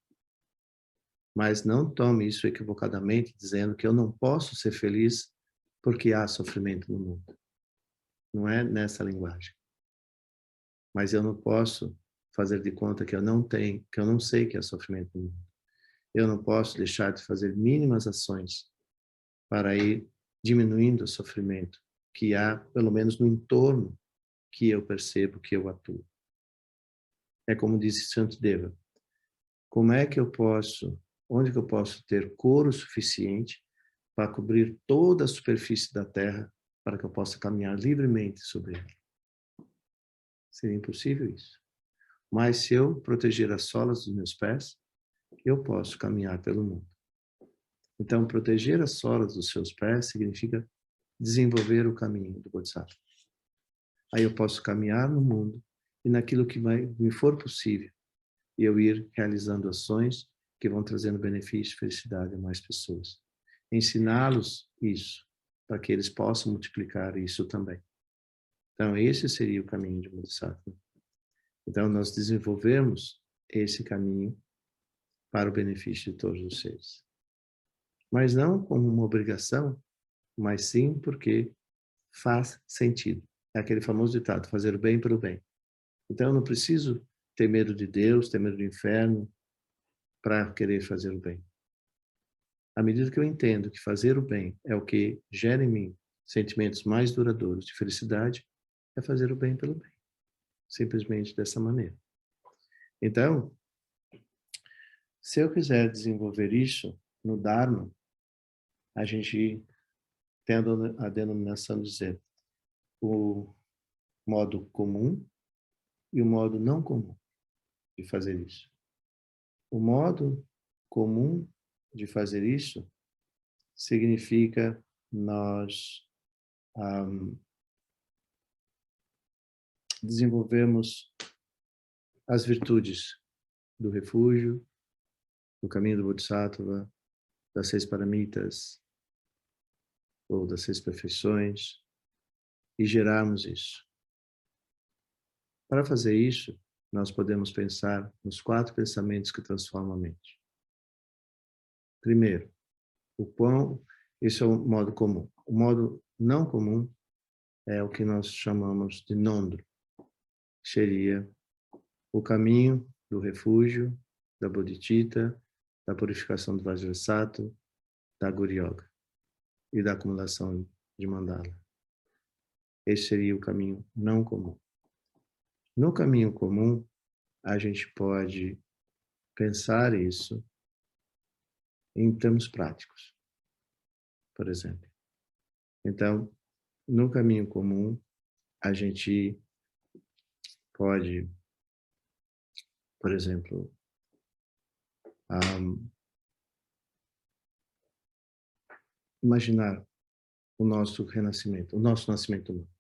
Mas não tome isso equivocadamente, dizendo que eu não posso ser feliz porque há sofrimento no mundo. Não é nessa linguagem. Mas eu não posso fazer de conta que eu não tenho, que eu não sei que há sofrimento no mundo. Eu não posso deixar de fazer mínimas ações para ir diminuindo o sofrimento que há, pelo menos no entorno que eu percebo, que eu atuo. É como disse Shantideva, como é que eu posso, onde que eu posso ter couro suficiente para cobrir toda a superfície da terra para que eu possa caminhar livremente sobre ela? Seria impossível isso. Mas se eu proteger as solas dos meus pés, eu posso caminhar pelo mundo. Então, proteger as solas dos seus pés significa desenvolver o caminho do Bodhisattva. Aí eu posso caminhar no mundo e naquilo que me for possível, eu ir realizando ações que vão trazendo benefício e felicidade a mais pessoas. Ensiná-los isso, para que eles possam multiplicar isso também. Então, esse seria o caminho de Bodhisattva. Então, nós desenvolvemos esse caminho para o benefício de todos os seres. Mas não como uma obrigação, mas sim porque faz sentido. É aquele famoso ditado, fazer o bem pelo bem. Então, eu não preciso ter medo de Deus, ter medo do inferno, para querer fazer o bem. À medida que eu entendo que fazer o bem é o que gera em mim sentimentos mais duradouros de felicidade, é fazer o bem pelo bem. Simplesmente dessa maneira. Então, se eu quiser desenvolver isso no Dharma, a gente tem a denominação de dizer o modo comum e o modo não comum de fazer isso. O modo comum de fazer isso significa nós desenvolvermos as virtudes do refúgio, do caminho do Bodhisattva, das 6 paramitas, ou das 6 perfeições, e gerarmos isso. Para fazer isso, nós podemos pensar nos 4 pensamentos que transformam a mente. Primeiro, esse é o modo comum. O modo não comum é o que nós chamamos de nondro. Seria o caminho do refúgio, da bodhicitta, da purificação do Vajrasattva, da Guru Yoga e da acumulação de mandala. Esse seria o caminho não comum. No caminho comum, a gente pode pensar isso em termos práticos, por exemplo. Então, no caminho comum, a gente pode, por exemplo, imaginar o nosso renascimento, o nosso nascimento humano.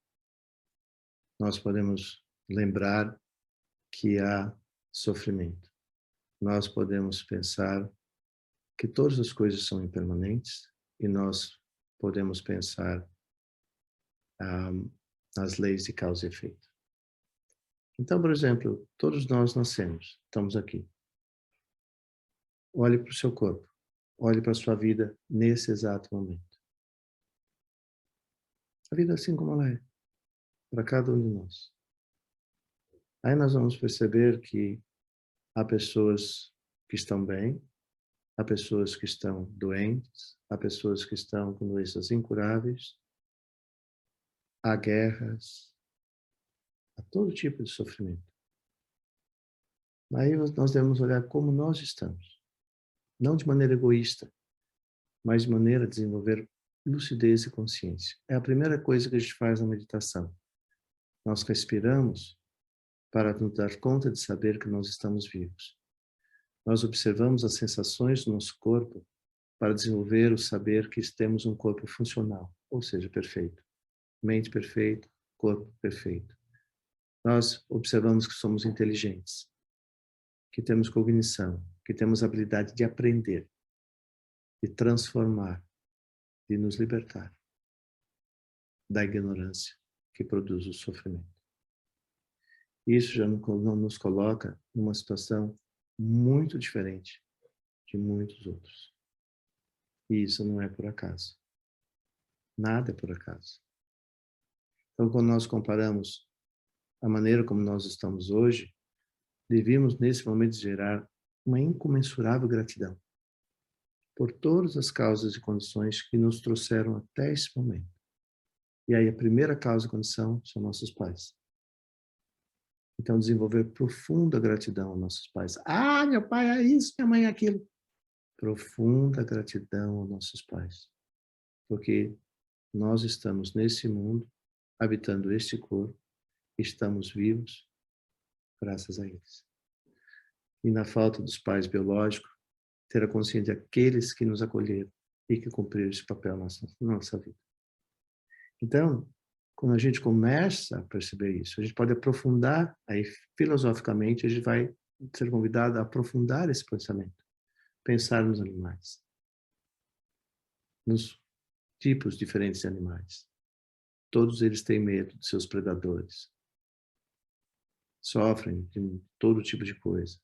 Nós podemos lembrar que há sofrimento. Nós podemos pensar que todas as coisas são impermanentes e nós podemos pensar nas leis de causa e efeito. Então, por exemplo, todos nós nascemos, estamos aqui. Olhe para o seu corpo, olhe para a sua vida nesse exato momento. A vida é assim como ela é, para cada um de nós. Aí nós vamos perceber que há pessoas que estão bem, há pessoas que estão doentes, há pessoas que estão com doenças incuráveis, há guerras, há todo tipo de sofrimento. Aí nós devemos olhar como nós estamos, não de maneira egoísta, mas de maneira a desenvolver lucidez e consciência. É a primeira coisa que a gente faz na meditação. Nós respiramos para nos dar conta de saber que nós estamos vivos. Nós observamos as sensações do nosso corpo para desenvolver o saber que temos um corpo funcional, ou seja, perfeito. Mente perfeita, corpo perfeito. Nós observamos que somos inteligentes, que temos cognição, que temos habilidade de aprender, de transformar, de nos libertar da ignorância que produz o sofrimento. Isso já não nos coloca numa situação muito diferente de muitos outros. E isso não é por acaso. Nada é por acaso. Então, quando nós comparamos a maneira como nós estamos hoje, devíamos, nesse momento, gerar uma incomensurável gratidão por todas as causas e condições que nos trouxeram até esse momento. E aí, a primeira causa e condição são nossos pais. Então, desenvolver profunda gratidão aos nossos pais. Ah, meu pai é isso, minha mãe é aquilo. Profunda gratidão aos nossos pais. Porque nós estamos nesse mundo, habitando este corpo, estamos vivos graças a eles. E na falta dos pais biológicos, ter a consciência daqueles que nos acolheram e que cumpriram esse papel na nossa vida. Então, quando a gente começa a perceber isso, a gente pode aprofundar, aí filosoficamente a gente vai ser convidado a aprofundar esse pensamento. Pensar nos animais. Nos tipos diferentes de animais. Todos eles têm medo de seus predadores. Sofrem de todo tipo de coisa.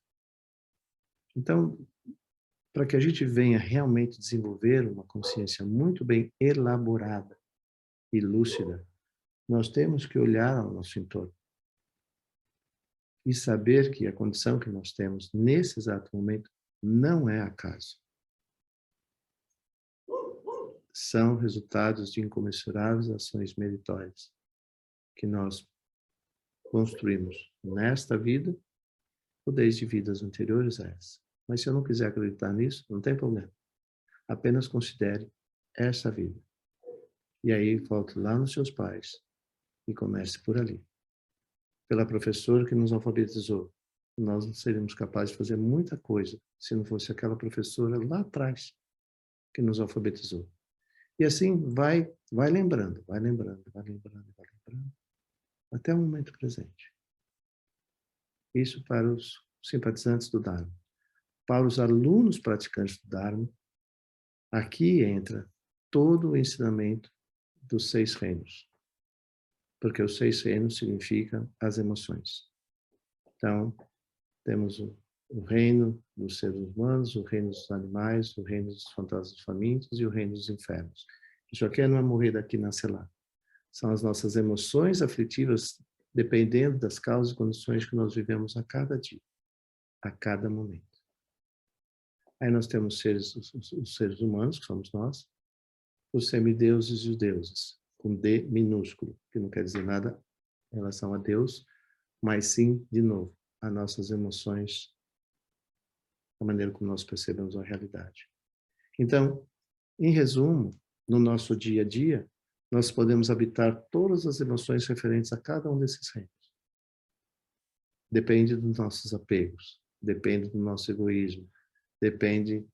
Então, para que a gente venha realmente desenvolver uma consciência muito bem elaborada e lúcida, nós temos que olhar ao nosso entorno e saber que a condição que nós temos nesse exato momento não é acaso. São resultados de incomensuráveis ações meritórias que nós construímos nesta vida ou desde vidas anteriores a essa. Mas se eu não quiser acreditar nisso, não tem problema. Apenas considere essa vida. E aí volte lá nos seus pais e comece por ali. Pela professora que nos alfabetizou. Nós não seríamos capazes de fazer muita coisa se não fosse aquela professora lá atrás que nos alfabetizou. E assim vai lembrando, até o momento presente. Isso para os simpatizantes do Dharma. Para os alunos praticantes do Dharma, aqui entra todo o ensinamento dos 6 reinos. Porque os 6 reinos significam as emoções. Então, temos o reino dos seres humanos, o reino dos animais, o reino dos fantasmas famintos e o reino dos infernos. Isso aqui não é morrer daqui e nascer lá. São as nossas emoções aflitivas, dependendo das causas e condições que nós vivemos a cada dia, a cada momento. Aí nós temos os seres humanos, que somos nós, os semideuses e os deuses, com D minúsculo, que não quer dizer nada em relação a Deus, mas sim, de novo, as nossas emoções, a maneira como nós percebemos a realidade. Então, em resumo, no nosso dia a dia, nós podemos habitar todas as emoções referentes a cada um desses reinos. Depende dos nossos apegos, depende do nosso egoísmo, depende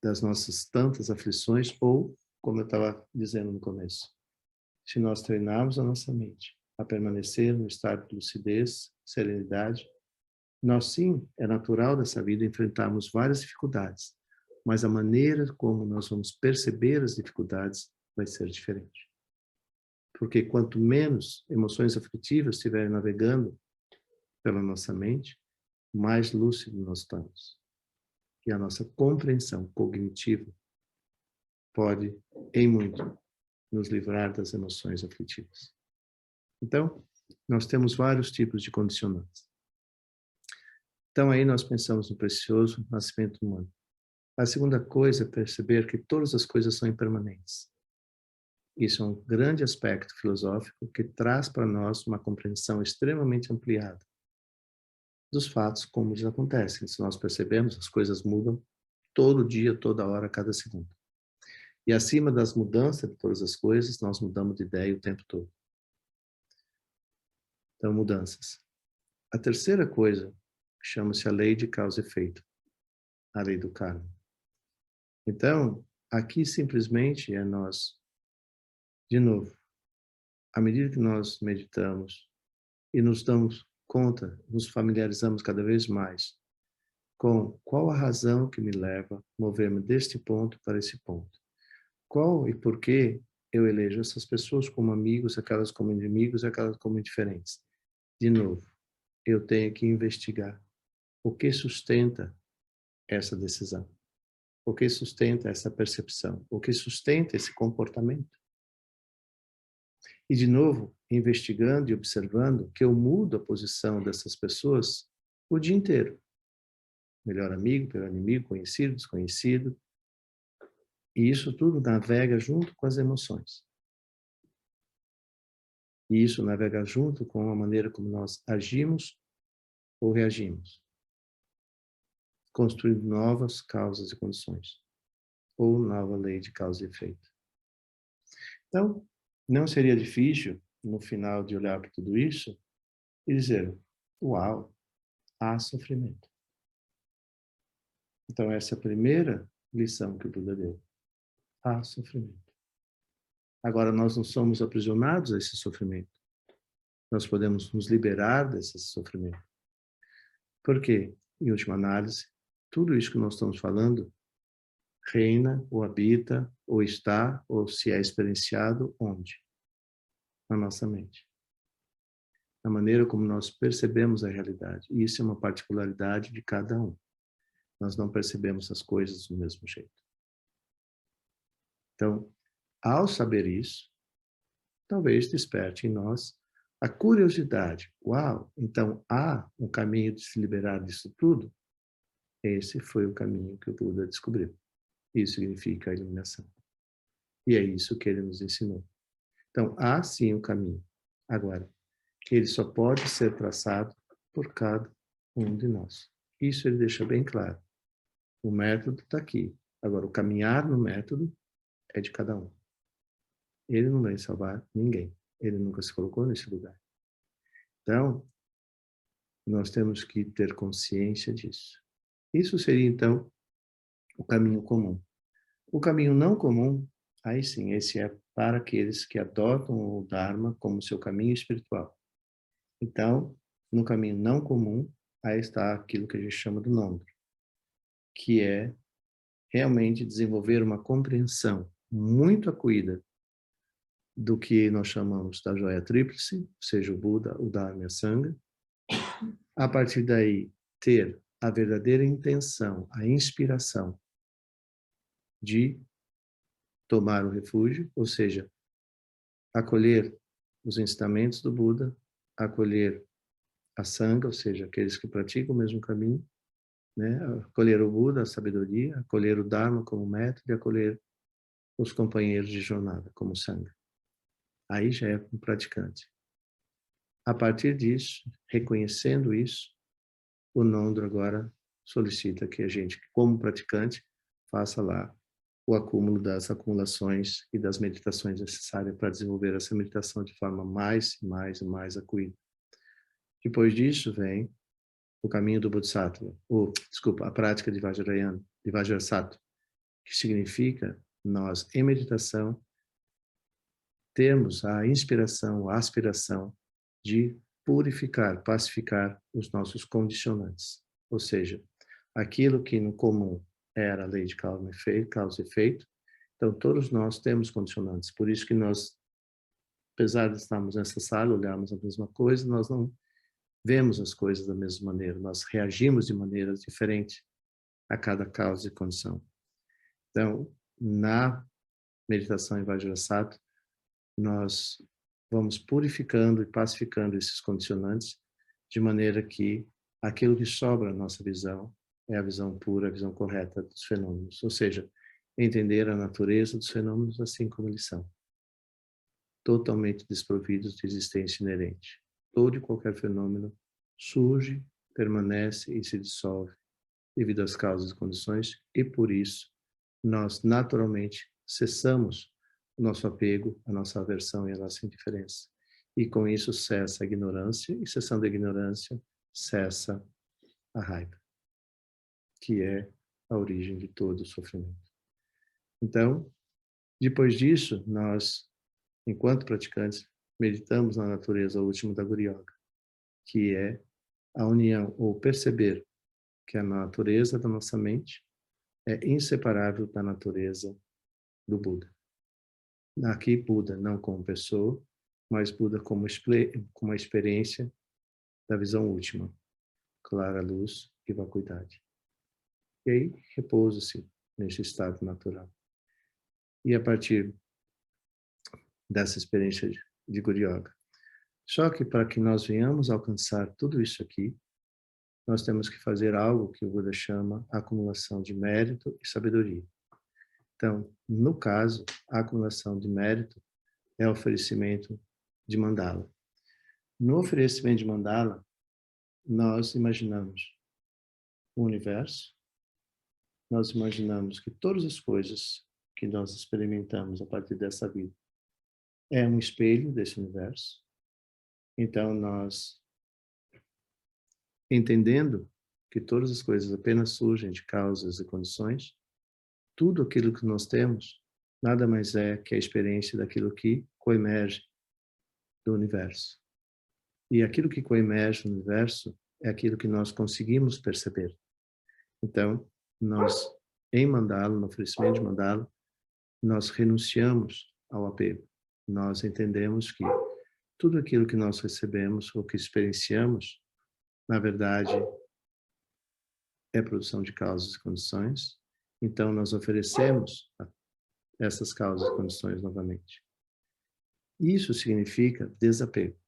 das nossas tantas aflições ou, como eu estava dizendo no começo, se nós treinarmos a nossa mente a permanecer no estado de lucidez, serenidade, nós sim, é natural dessa vida enfrentarmos várias dificuldades, mas a maneira como nós vamos perceber as dificuldades vai ser diferente. Porque quanto menos emoções aflitivas estiverem navegando pela nossa mente, mais lúcido nós estamos. E a nossa compreensão cognitiva pode, em muito, nos livrar das emoções aflitivas. Então, nós temos vários tipos de condicionantes. Então, aí nós pensamos no precioso nascimento humano. A segunda coisa é perceber que todas as coisas são impermanentes. Isso é um grande aspecto filosófico que traz para nós uma compreensão extremamente ampliada dos fatos como eles acontecem. Se nós percebemos, as coisas mudam todo dia, toda hora, cada segundo. E acima das mudanças de todas as coisas, nós mudamos de ideia o tempo todo. Então, mudanças. A terceira coisa chama-se a lei de causa e efeito, a lei do karma. Então, aqui simplesmente é nós, de novo, à medida que nós meditamos e nos damos conta, nos familiarizamos cada vez mais com qual a razão que me leva a mover-me deste ponto para esse ponto. Qual e por que eu elejo essas pessoas como amigos, aquelas como inimigos, aquelas como indiferentes. De novo, eu tenho que investigar o que sustenta essa decisão, o que sustenta essa percepção, o que sustenta esse comportamento. E, de novo, investigando e observando que eu mudo a posição dessas pessoas o dia inteiro. Melhor amigo, pior inimigo, conhecido, desconhecido. E isso tudo navega junto com as emoções. E isso navega junto com a maneira como nós agimos ou reagimos, construindo novas causas e condições, ou nova lei de causa e efeito. Então, não seria difícil, no final de olhar para tudo isso, e dizer, uau, há sofrimento. Então, essa é a primeira lição que o Buda deu. Há sofrimento. Agora, nós não somos aprisionados a esse sofrimento. Nós podemos nos liberar desse sofrimento. Por quê? Em última análise, tudo isso que nós estamos falando reina, ou habita, ou está, ou se é experienciado onde? Na nossa mente. Na maneira como nós percebemos a realidade. E isso é uma particularidade de cada um. Nós não percebemos as coisas do mesmo jeito. Então, ao saber isso, talvez desperte em nós a curiosidade. Uau, então há um caminho de se liberar disso tudo? Esse foi o caminho que o Buda descobriu. Isso significa a iluminação. E é isso que ele nos ensinou. Então, há sim um caminho. Agora, que ele só pode ser traçado por cada um de nós. Isso ele deixa bem claro. O método está aqui. Agora, o caminhar no método é de cada um. Ele não vai salvar ninguém. Ele nunca se colocou nesse lugar. Então, nós temos que ter consciência disso. Isso seria, então, o caminho comum. O caminho não comum, aí sim, esse é para aqueles que adotam o Dharma como seu caminho espiritual. Então, no caminho não comum, aí está aquilo que a gente chama do Nondro, que é realmente desenvolver uma compreensão muito acuída do que nós chamamos da joia tríplice, ou seja, o Buda, o Dharma e a Sangha. A partir daí, ter a verdadeira intenção, a inspiração de tomar o refúgio, ou seja, acolher os ensinamentos do Buda, acolher a Sangha, ou seja, aqueles que praticam o mesmo caminho, né? Acolher o Buda, a sabedoria, acolher o Dharma como método e acolher os companheiros de jornada como Sangha. Aí já é um praticante. A partir disso, reconhecendo isso, o Nondro agora solicita que a gente, como praticante, faça lá o acúmulo das acumulações e das meditações necessárias para desenvolver essa meditação de forma mais acuída. Depois disso vem o caminho do Bodhisattva, a prática de Vajrayana, de Vajrasattva, que significa nós, em meditação, termos a inspiração, a aspiração de purificar, pacificar os nossos condicionantes. Ou seja, aquilo que no comum era a lei de causa e efeito, então todos nós temos condicionantes. Por isso que nós, apesar de estarmos nessa sala, olharmos a mesma coisa, nós não vemos as coisas da mesma maneira, nós reagimos de maneiras diferentes a cada causa e condição. Então, na meditação em Vajrasattva, nós vamos purificando e pacificando esses condicionantes de maneira que aquilo que sobra na nossa visão é a visão pura, a visão correta dos fenômenos. Ou seja, entender a natureza dos fenômenos assim como eles são. Totalmente desprovidos de existência inerente. Todo e qualquer fenômeno surge, permanece e se dissolve devido às causas e condições, e por isso nós naturalmente cessamos o nosso apego, a nossa aversão e a nossa indiferença. E com isso cessa a ignorância, e cessando a ignorância, cessa a raiva, que é a origem de todo o sofrimento. Então, depois disso, nós, enquanto praticantes, meditamos na natureza última da Guru Yoga, que é a união, ou perceber que a natureza da nossa mente é inseparável da natureza do Buda. Aqui, Buda não como pessoa, mas Buda como uma experiência da visão última, clara luz e vacuidade. E aí, repousa-se nesse estado natural. E a partir dessa experiência de Guru Yoga. Só que para que nós venhamos alcançar tudo isso aqui, nós temos que fazer algo que o Buda chama acumulação de mérito e sabedoria. Então, no caso, a acumulação de mérito é o oferecimento de mandala. No oferecimento de mandala, nós imaginamos o universo, nós imaginamos que todas as coisas que nós experimentamos a partir dessa vida é um espelho desse universo. Então, nós, entendendo que todas as coisas apenas surgem de causas e condições, tudo aquilo que nós temos nada mais é que a experiência daquilo que coemerge do universo. E aquilo que coemerge no universo é aquilo que nós conseguimos perceber. Então, nós, em mandala, no oferecimento de mandala, nós renunciamos ao apego. Nós entendemos que tudo aquilo que nós recebemos ou que experienciamos, na verdade, é produção de causas e condições. Então, nós oferecemos essas causas e condições novamente. Isso significa desapego.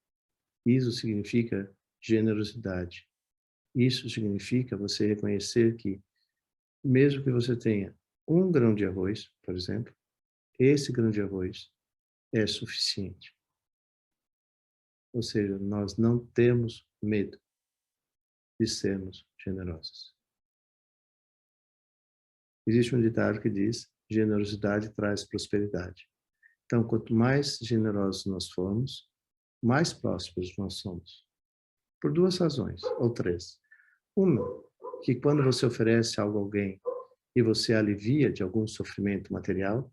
Isso significa generosidade. Isso significa você reconhecer que, mesmo que você tenha um grão de arroz, por exemplo, esse grão de arroz é suficiente. Ou seja, nós não temos medo de sermos generosos. Existe um ditado que diz: generosidade traz prosperidade. Então, quanto mais generosos nós formos, mais prósperos nós somos. Por duas razões, ou três. Uma, que quando você oferece algo a alguém e você alivia de algum sofrimento material,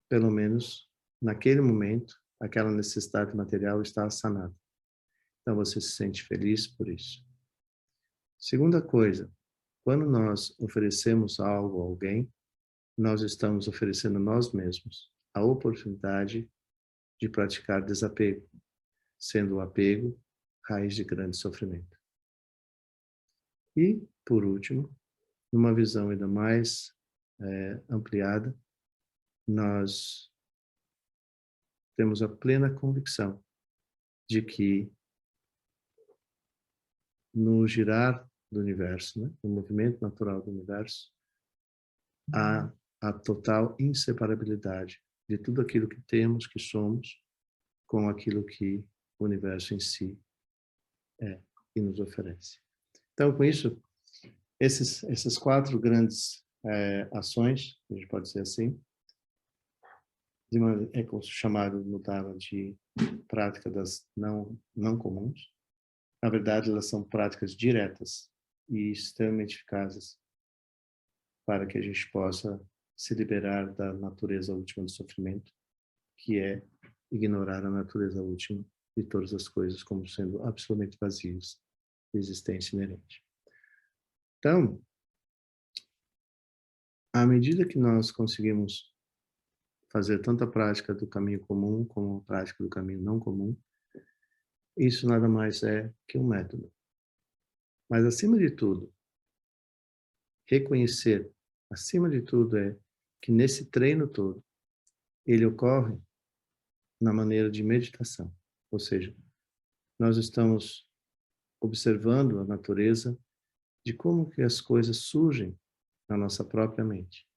pelo menos naquele momento, aquela necessidade material está sanada. Então você se sente feliz por isso. Segunda coisa, quando nós oferecemos algo a alguém, nós estamos oferecendo a nós mesmos a oportunidade de praticar desapego, sendo o apego raiz de grande sofrimento. E, por último, numa visão ainda mais ampliada, nós temos a plena convicção de que no girar do universo, né, no movimento natural do universo, há a total inseparabilidade de tudo aquilo que temos, que somos, com aquilo que o universo em si é e nos oferece. Então, com isso, essas quatro grandes ações, a gente pode dizer assim, é chamado no Dharma de prática das não comuns. Na verdade, elas são práticas diretas e extremamente eficazes para que a gente possa se liberar da natureza última do sofrimento, que é ignorar a natureza última de todas as coisas como sendo absolutamente vazias de existência inerente. Então, à medida que nós conseguimos fazer tanto a prática do caminho comum como a prática do caminho não comum, isso nada mais é que um método. Mas, acima de tudo, reconhecer, acima de tudo, é que nesse treino todo, ele ocorre na maneira de meditação. Ou seja, nós estamos observando a natureza de como que as coisas surgem na nossa própria mente.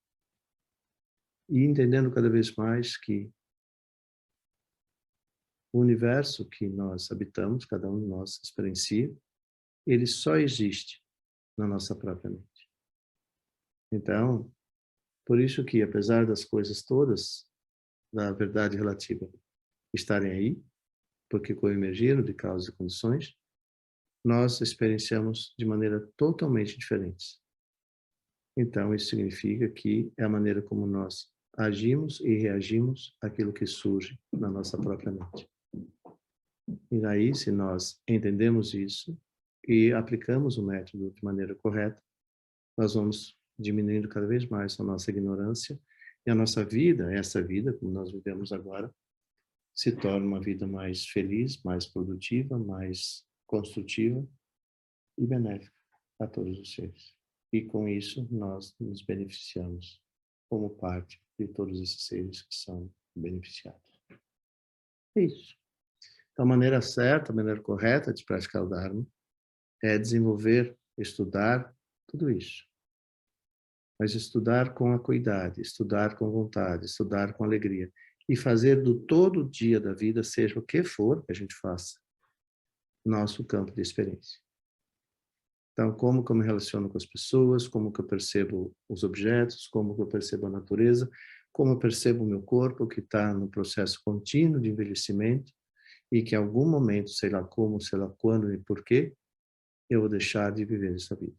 E entendendo cada vez mais que o universo que nós habitamos, cada um de nós experiencia, ele só existe na nossa própria mente. Então, por isso que, apesar das coisas todas, da verdade relativa, estarem aí, porque coemergiram de causas e condições, nós experienciamos de maneira totalmente diferente. Então, isso significa que é a maneira como nós agimos e reagimos àquilo que surge na nossa própria mente. E daí, se nós entendemos isso e aplicamos o método de maneira correta, nós vamos diminuindo cada vez mais a nossa ignorância e a nossa vida, essa vida, como nós vivemos agora, se torna uma vida mais feliz, mais produtiva, mais construtiva e benéfica a todos os seres. E com isso nós nos beneficiamos como parte de todos esses seres que são beneficiados. É isso. Então, a maneira certa, a maneira correta de praticar o Dharma é desenvolver, estudar tudo isso. Mas estudar com acuidade, estudar com vontade, estudar com alegria. E fazer do todo dia da vida, seja o que for que a gente faça, nosso campo de experiência. Então, como que eu me relaciono com as pessoas, como que eu percebo os objetos, como que eu percebo a natureza, como eu percebo o meu corpo, que está no processo contínuo de envelhecimento, e que em algum momento, sei lá como, sei lá quando e por quê, eu vou deixar de viver essa vida.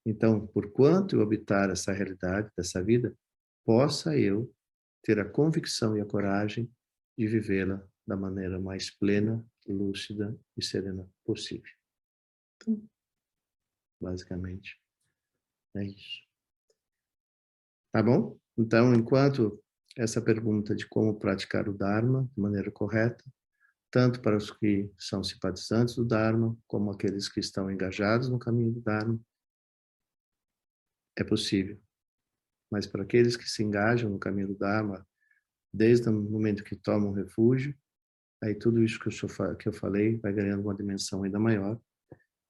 Então, por quanto eu habitar essa realidade, dessa vida, possa eu ter a convicção e a coragem de vivê-la da maneira mais plena, lúcida e serena possível. Então, basicamente, é isso. Tá bom? Então, enquanto essa pergunta de como praticar o Dharma de maneira correta, tanto para os que são simpatizantes do Dharma, como aqueles que estão engajados no caminho do Dharma, é possível. Mas para aqueles que se engajam no caminho do Dharma, desde o momento que tomam refúgio, aí tudo isso que eu falei vai ganhando uma dimensão ainda maior,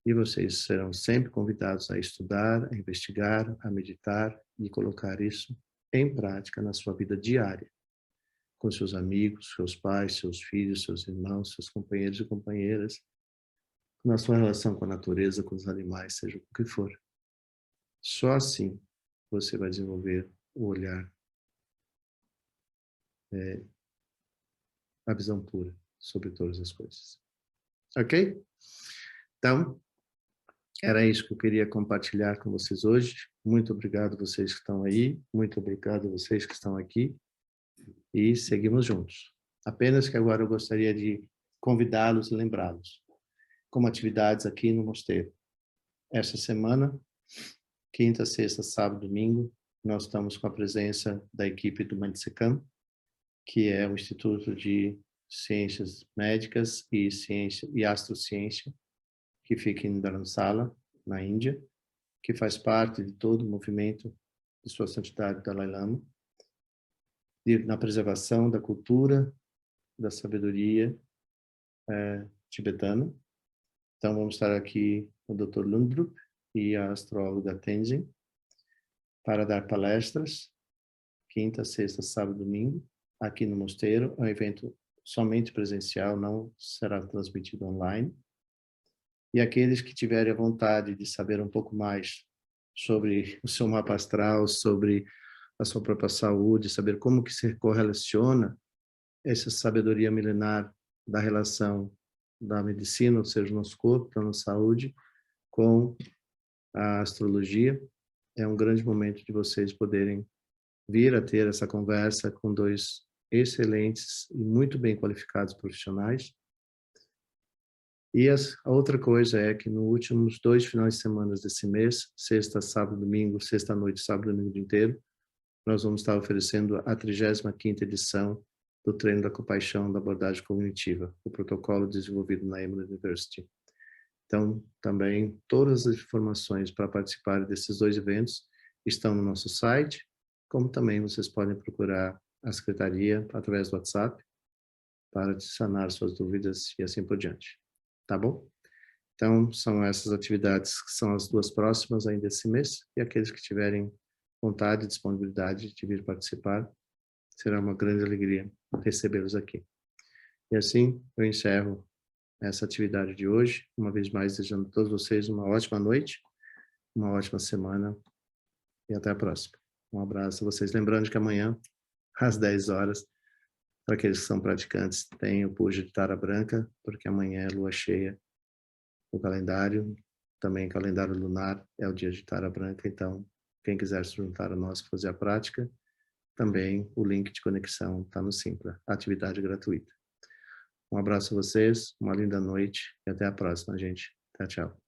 e vocês serão sempre convidados a estudar, a investigar, a meditar e colocar isso em prática na sua vida diária, com seus amigos, seus pais, seus filhos, seus irmãos, seus companheiros e companheiras, na sua relação com a natureza, com os animais, seja o que for. Só assim você vai desenvolver o olhar, a visão pura sobre todas as coisas. Ok? Então, era isso que eu queria compartilhar com vocês hoje. Muito obrigado a vocês que estão aí. Muito obrigado a vocês que estão aqui. E seguimos juntos. Apenas que agora eu gostaria de convidá-los e lembrá-los como atividades aqui no mosteiro. Esta semana, quinta, sexta, sábado, domingo, nós estamos com a presença da equipe do Mansekam, que é o Instituto de Ciências Médicas e Ciência e Astrociência, que fica em Dharamsala, na Índia, que faz parte de todo o movimento de Sua Santidade Dalai Lama, na preservação da cultura, da sabedoria tibetana. Então, vamos estar aqui o Dr. Lundrup e a astróloga Tenzin para dar palestras, quinta, sexta, sábado, domingo, aqui no mosteiro. É um evento somente presencial, não será transmitido online. E aqueles que tiverem a vontade de saber um pouco mais sobre o seu mapa astral, sobre a sua própria saúde, saber como que se correlaciona essa sabedoria milenar da relação da medicina, ou seja, nosso corpo, da nossa saúde, com a astrologia, é um grande momento de vocês poderem vir a ter essa conversa com dois excelentes e muito bem qualificados profissionais. E a outra coisa é que nos últimos 2 finais de semana desse mês, sexta, sábado, domingo, sexta-noite, sábado, domingo o dia inteiro, nós vamos estar oferecendo a 35ª edição do Treino da Compaixão da Abordagem Cognitiva, o protocolo desenvolvido na Emory University. Então, também, todas as informações para participar desses 2 eventos estão no nosso site, como também vocês podem procurar a Secretaria através do WhatsApp para sanar suas dúvidas e assim por diante. Tá bom? Então, são essas atividades que são as 2 próximas ainda esse mês, e aqueles que tiverem vontade e disponibilidade de vir participar, será uma grande alegria recebê-los aqui. E assim, eu encerro essa atividade de hoje, uma vez mais desejando a todos vocês uma ótima noite, uma ótima semana e até a próxima. Um abraço a vocês. Lembrando que amanhã, às 10 horas, para aqueles que são praticantes, tem o pujo de Tara Branca, porque amanhã é lua cheia no calendário, também calendário lunar é o dia de Tara Branca, então quem quiser se juntar a nós para fazer a prática, também o link de conexão está no Simpla, atividade gratuita. Um abraço a vocês, uma linda noite e até a próxima, gente. Tchau, tchau.